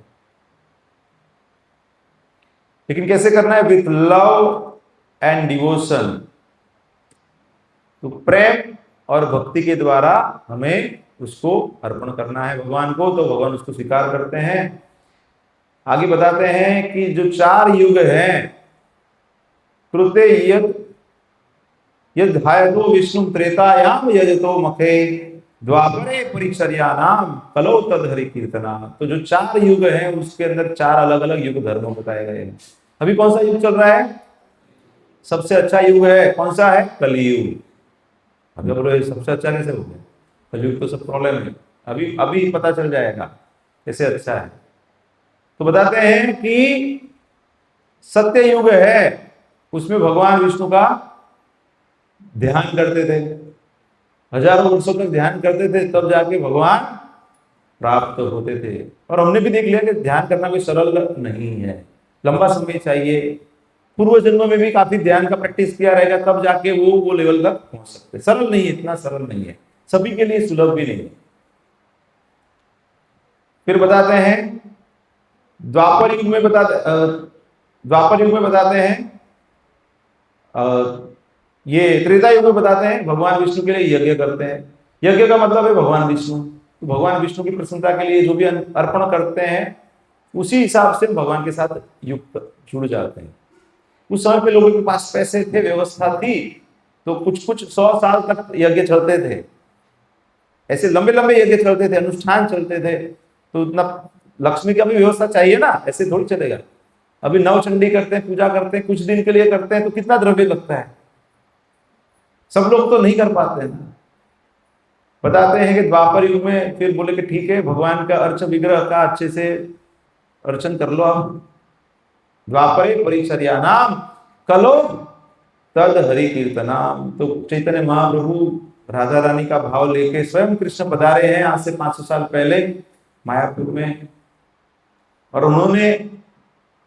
Speaker 1: लेकिन कैसे करना है, विथ लव एंड डिवोशन। तो प्रेम और भक्ति के द्वारा हमें उसको अर्पण करना है भगवान को, तो भगवान उसको स्वीकार करते हैं। आगे बताते हैं कि जो 4 युग हैं, कृते यद्धायतो विष्णु त्रेतायाम यजतो मखे द्वापरे परिचर्यानाम कलो तद हरि कीर्तना। तो जो 4 युग हैं उसके अंदर 4 अलग अलग युग धर्म बताए गए हैं। अभी कौन सा युग चल रहा है, सबसे अच्छा युग है कौन सा है, कलियुग। अभी बोलो सबसे अच्छा कैसे हो गया, कलयुग तो सब प्रॉब्लम है। अभी अभी पता चल जाएगा कैसे अच्छा है। तो बताते हैं कि सत्य युग है, उसमें भगवान विष्णु का ध्यान करते थे, हजारों वर्षों तक ध्यान करते थे, तब जाके भगवान प्राप्त होते थे। और हमने भी देख लिया कि ध्यान करना कोई सरल नहीं है, लंबा समय चाहिए। पूर्व जन्म में भी काफी ध्यान का प्रैक्टिस किया रहेगा तब जाके वो लेवल तक पहुंच सकते। सरल नहीं है, इतना सरल नहीं है, सभी के लिए सुलभ भी नहीं है। फिर बताते हैं द्वापर युग में बताते हैं, ये त्रेता युग में बताते हैं भगवान विष्णु के लिए यज्ञ करते हैं। यज्ञ का मतलब है भगवान विष्णु। तो भगवान विष्णु की प्रसन्नता के लिए जो भी अर्पण करते हैं उसी हिसाब से भगवान के साथ युक्त जुड़ जाते हैं। उस समय पे लोगों के पास पैसे थे, व्यवस्था थी, तो कुछ कुछ 100 साल तक यज्ञ चलते थे, ऐसे लंबे लंबे यज्ञ चलते थे, अनुष्ठान चलते थे। तो उतना लक्ष्मी का भी व्यवस्था चाहिए ना, ऐसे थोड़ी चलेगा। अभी नवचंडी करते हैं, पूजा करते हैं, कुछ दिन के लिए करते हैं, तो कितना द्रव्य लगता है, सब लोग तो नहीं कर पाते हैं। बताते हैं कि द्वापर युग में फिर बोले कि ठीक है, भगवान का अर्च विग्रह का अच्छे से अर्चन कर लो आप। द्वापरे परिचर्या नाम कलो तद हरि कीर्तनाम। तो चैतन्य महाप्रभु राधा रानी का भाव लेके स्वयं कृष्ण पधारे हैं आज से 500 साल पहले मायापुर में, और उन्होंने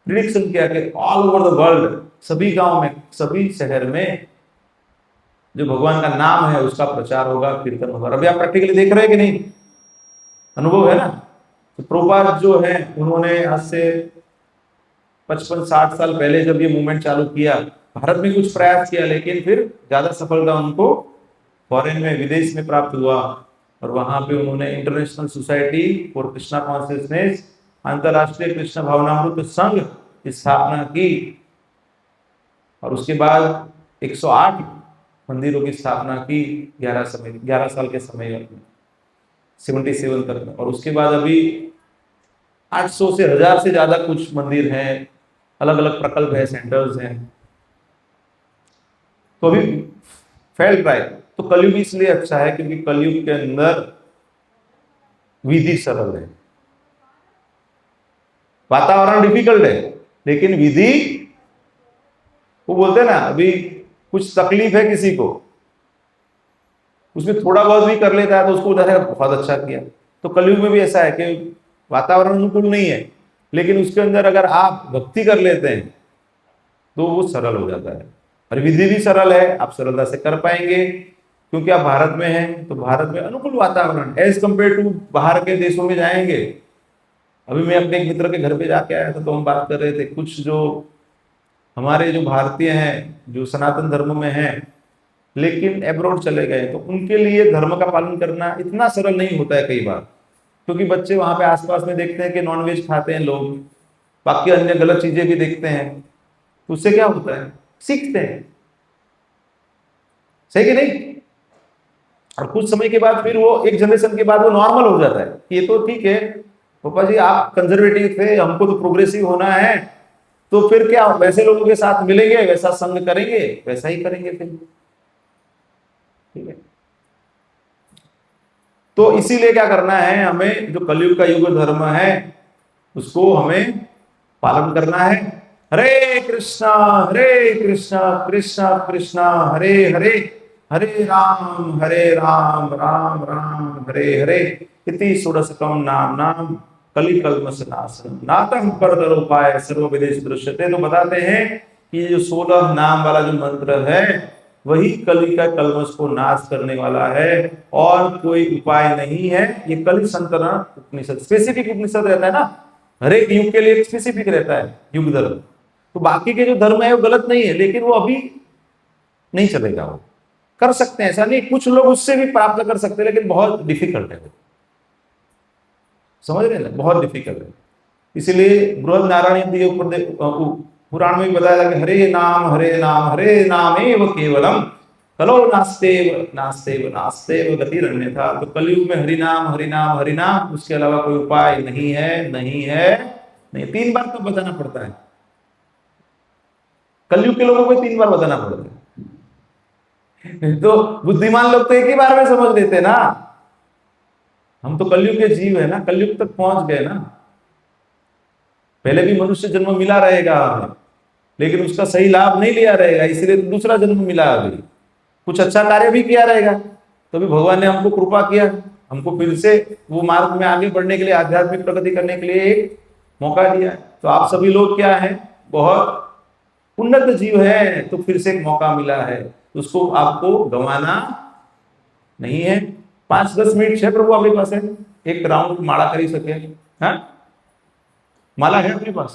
Speaker 1: प्रिडिक्शन किया कि ऑल ओवर द वर्ल्ड, सभी गांव में, सभी शहर में जो भगवान का नाम है उसका प्रचार होगा, कीर्तन होगा। अभी आप प्रैक्टिकली देख रहे हैं कि नहीं, अनुभव है ना। तो प्रभुपाद जो है उन्होंने आज से 55-60 साल पहले जब ये मूवमेंट चालू किया, भारत में कुछ प्रयास किया, लेकिन फिर ज्यादा सफलता उनको फॉरेन में, विदेश में प्राप्त हुआ। और वहां पे उन्होंने international society for Krishna consciousness, अंतरराष्ट्रीय कृष्ण भावनामृत संघ की स्थापना की। और उसके बाद 108 मंदिरों की स्थापना की 11 साल के समय में, 77 तक में। और उसके बाद अभी 800 से 1000 से ज्यादा कुछ मंदिर हैं, अलग अलग प्रकल्प है, सेंटर्स हैं। तो अभी फैल रहा है। तो कलयुग इसलिए अच्छा है क्योंकि कलयुग के अंदर विधि सरल है, वातावरण डिफिकल्ट है, लेकिन विधि, वो बोलते हैं ना, अभी कुछ तकलीफ है किसी को, उसमें थोड़ा बहुत भी कर लेता है तो उसको उधर बहुत अच्छा किया। तो कलयुग में भी ऐसा है कि वातावरण अनुकूल नहीं है, लेकिन उसके अंदर अगर आप भक्ति कर लेते हैं तो वो सरल हो जाता है। और विधि भी सरल है, आप सरलता से कर पाएंगे क्योंकि आप भारत में हैं। तो भारत में अनुकूल वातावरण एज कंपेयर टू बाहर के देशों में जाएंगे। अभी मैं अपने एक मित्र के घर पे जाके आया था, तो हम बात कर रहे थे, कुछ जो हमारे जो भारतीय हैं जो सनातन धर्म में हैं लेकिन एब्रॉड चले गए, तो उनके लिए धर्म का पालन करना इतना सरल नहीं होता है कई बार, क्योंकि बच्चे वहां पे आसपास में देखते हैं कि नॉनवेज खाते हैं लोग, बाकी अन्य गलत चीजें भी देखते हैं, तो उससे क्या होता है, सीखते हैं, सही कि नहीं। और कुछ समय के बाद फिर वो, एक जनरेशन के बाद वो नॉर्मल हो जाता है, ये तो ठीक है पापा जी आप कंजर्वेटिव थे, हमको तो प्रोग्रेसिव होना है, तो फिर क्या, वैसे लोगों के साथ मिलेंगे, वैसा संग करेंगे, वैसा ही करेंगे फिर, ठीक है। तो इसीलिए क्या करना है, हमें जो कलयुग का युग धर्म है उसको हमें पालन करना है। हरे कृष्णा कृष्णा कृष्णा हरे हरे, हरे राम राम राम हरे हरे, इति षोडशकम नाम नाम कलि कल्मष नाशनम नातः परतरोपाय सर्व विदेश दृश्यते। तो बताते हैं कि ये जो 16 नाम वाला जो मंत्र है वही कलि का कल्मष को नाश करने वाला है, और कोई उपाय नहीं है। ये कलि संतरण उपनिषद, स्पेसिफिक उपनिषद रहता है ना, हर एक युग के लिए स्पेसिफिक रहता है युग धर्म। तो बाकी के जो धर्म है वो गलत नहीं है, लेकिन वो अभी नहीं चलेगा। वो कर सकते हैं, ऐसा नहीं, कुछ लोग उससे भी प्राप्त कर सकते हैं, लेकिन बहुत डिफिकल्ट है, समझ रहे हैं ना, बहुत डिफिकल्ट है। इसलिए बृहद नारायण पुराण में बताया था कि हरे नाम एव केवलम कलो नास्तेव नास्तेव नास्तेव गतिरन्यथा। तो कलयुग में हरि नाम, उसके अलावा कोई उपाय नहीं है, नहीं है, नहीं। 3 बार कब बताना पड़ता है, कलयुग के लोगों को 3 बार बताना पड़ता है। तो बुद्धिमान लोग तो एक ही बार में समझ लेते ना, हम तो कलयुग के जीव है ना, कलयुग तक पहुंच गए ना। पहले भी मनुष्य जन्म मिला रहेगा हमें, लेकिन उसका सही लाभ नहीं लिया रहेगा, इसलिए तो दूसरा जन्म मिला। अभी कुछ अच्छा कार्य भी किया रहेगा, तो भी भगवान ने हमको कृपा किया, हमको फिर से वो मार्ग में आगे बढ़ने के लिए, आध्यात्मिक प्रगति करने के लिए एक मौका दिया है। तो आप सभी लोग क्या है, बहुत उन्नत जीव है, तो फिर से एक मौका मिला है, उसको आपको गंवाना नहीं है। 5-10 मिनट है प्रभु आपके पास है, एक राउंड माला कर ही सके, हाँ माला है अपने पास,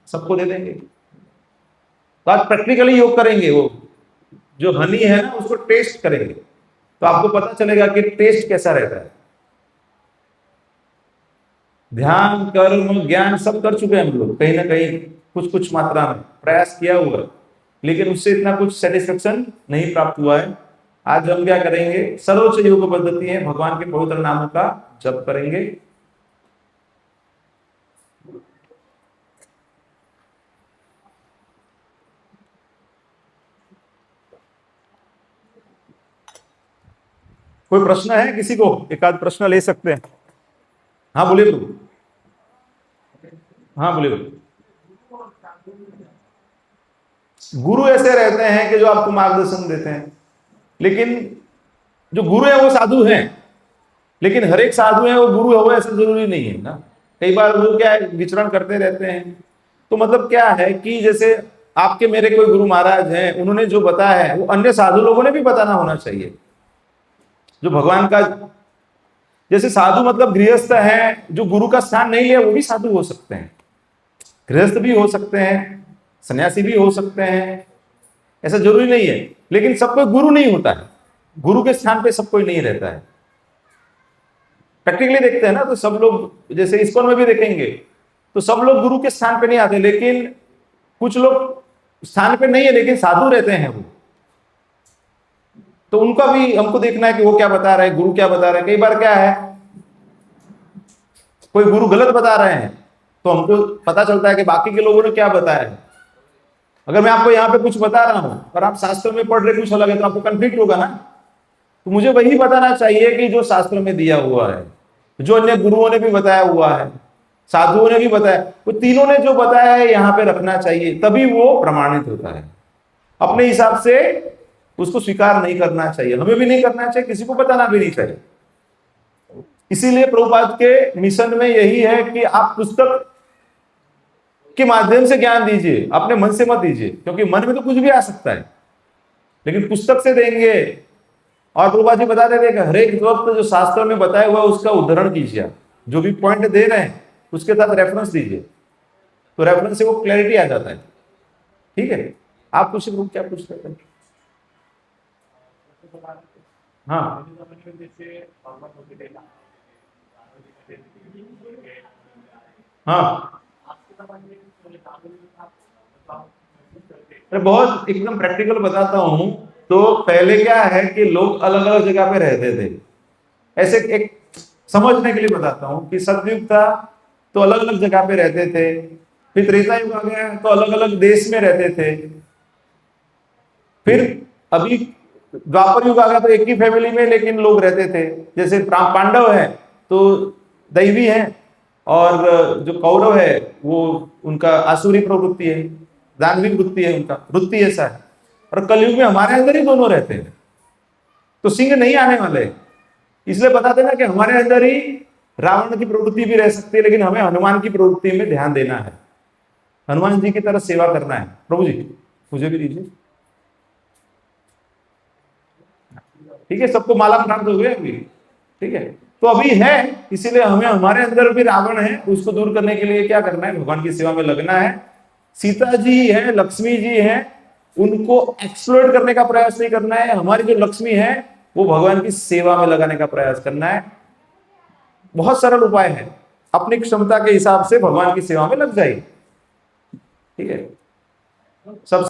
Speaker 1: सबको दे देंगे। तो आज प्रैक्टिकली योग करेंगे, वो जो हनी है ना उसको टेस्ट करेंगे, तो आपको पता चलेगा कि टेस्ट कैसा रहता है। ध्यान, कर्म, ज्ञान सब कर चुके हैं हम लोग, कहीं ना कहीं कुछ कुछ मात्रा में प्रयास किया हुआ है, लेकिन उससे इतना कुछ सेटिस्फेक्शन नहीं प्राप्त हुआ है। आज हम क्या करेंगे, सर्वोच्च योग पद्धति है, भगवान के पवित्र नामों का जप करेंगे। कोई प्रश्न है किसी को? एक आध प्रश्न ले सकते हैं। हाँ बोलिए प्रभु। हाँ बोलिए। गुरु ऐसे रहते हैं कि जो आपको मार्गदर्शन देते हैं, लेकिन जो गुरु है वो साधु हैं, लेकिन हर एक साधु है वो गुरु हो ऐसा जरूरी नहीं है ना। कई बार वो क्या है, विचरण करते रहते हैं। तो मतलब क्या है कि जैसे आपके मेरे कोई गुरु महाराज हैं, उन्होंने जो बताया है वो अन्य साधु लोगों ने भी बताना होना चाहिए। जो भगवान का, जैसे साधु मतलब गृहस्थ है, जो गुरु का स्थान नहीं लिया वो भी साधु हो सकते हैं, गृहस्थ भी हो सकते हैं, सन्यासी भी हो सकते हैं, ऐसा जरूरी नहीं है। लेकिन सब कोई गुरु नहीं होता है, गुरु के स्थान पे सब कोई नहीं रहता है। प्रैक्टिकली देखते हैं ना, तो सब लोग, जैसे इस्कॉन में भी देखेंगे तो सब लोग गुरु के स्थान पे नहीं आते, लेकिन कुछ लोग स्थान पे नहीं है लेकिन साधु रहते हैं वो। तो उनका भी हमको देखना है कि वो क्या बता रहे हैं, गुरु क्या बता रहे हैं। कई बार क्या है, कोई गुरु गलत बता रहे हैं तो हमको पता चलता है कि बाकी के लोगों ने क्या बताया है। अगर मैं आपको यहाँ पे कुछ बता रहा हूं और आप शास्त्र में पढ़ रहे कुछ अलग है, तो आपको कंफ्लिक्ट होगा ना। तो मुझे वही बताना चाहिए कि जो शास्त्र में दिया हुआ है, जो अन्य गुरुओं ने भी बताया हुआ है, साधुओं ने भी बताया, वो तीनों ने जो बताया है यहाँ पे रखना चाहिए, तभी वो प्रमाणित होता है। अपने हिसाब से उसको स्वीकार नहीं करना चाहिए, हमें भी नहीं करना चाहिए, किसी को बताना भी नहीं चाहिए। इसीलिए प्रभुपाद के मिशन में यही है कि आप पुस्तक के माध्यम से ज्ञान दीजिए, अपने मन से मत दीजिए, क्योंकि मन में तो कुछ भी आ सकता है, लेकिन पुस्तक से देंगे। और प्रभुपाद जी बता देते हैं कि हर एक वक्त जो शास्त्र में बताया हुआ है उसका उदाहरण कीजिए, आप जो भी पॉइंट दे रहे हैं उसके साथ रेफरेंस दीजिए, तो रेफरेंस से वो क्लैरिटी आ जाता है। ठीक है, आप कुछ क्या पूछ रहे थे? हाँ हाँ, मैं बहुत एकदम प्रैक्टिकल बताता हूं। तो पहले क्या है कि लोग अलग अलग जगह पे रहते थे, ऐसे एक समझने के लिए बताता हूं कि सतयुग था तो अलग अलग जगह पे रहते थे, फिर त्रेता युग आ गया तो अलग अलग देश में रहते थे, फिर अभी द्वापर युग आ गया तो एक ही फैमिली में लेकिन लोग रहते थे। जैसे पांडव है तो दैवी है, और जो कौरव है वो उनका आसुरी प्रवृत्ति है, दानवी वृत्ति है, उनका वृत्ति ऐसा है। और कलयुग में हमारे अंदर ही दोनों रहते हैं, तो सिंह नहीं आने वाले। इसलिए बताते ना कि हमारे अंदर ही रावण की प्रवृत्ति भी रह सकती है, लेकिन हमें हनुमान की प्रवृत्ति में ध्यान देना है, हनुमान जी की तरह सेवा करना है। प्रभु जी मुझे भी दीजिए। ठीक है, सबको माला प्राप्त हो गए अभी। ठीक है, तो अभी है, इसीलिए हमें हमारे अंदर भी रावण है, उसको दूर करने के लिए क्या करना है, भगवान की सेवा में लगना है। सीता जी है, लक्ष्मी जी है, उनको एक्सप्लोइट करने का प्रयास नहीं करना है। हमारी जो लक्ष्मी है वो भगवान की सेवा में लगाने का प्रयास करना है। बहुत सरल उपाय है, अपनी क्षमता के हिसाब से भगवान की सेवा में लग जाइए। ठीक है, सब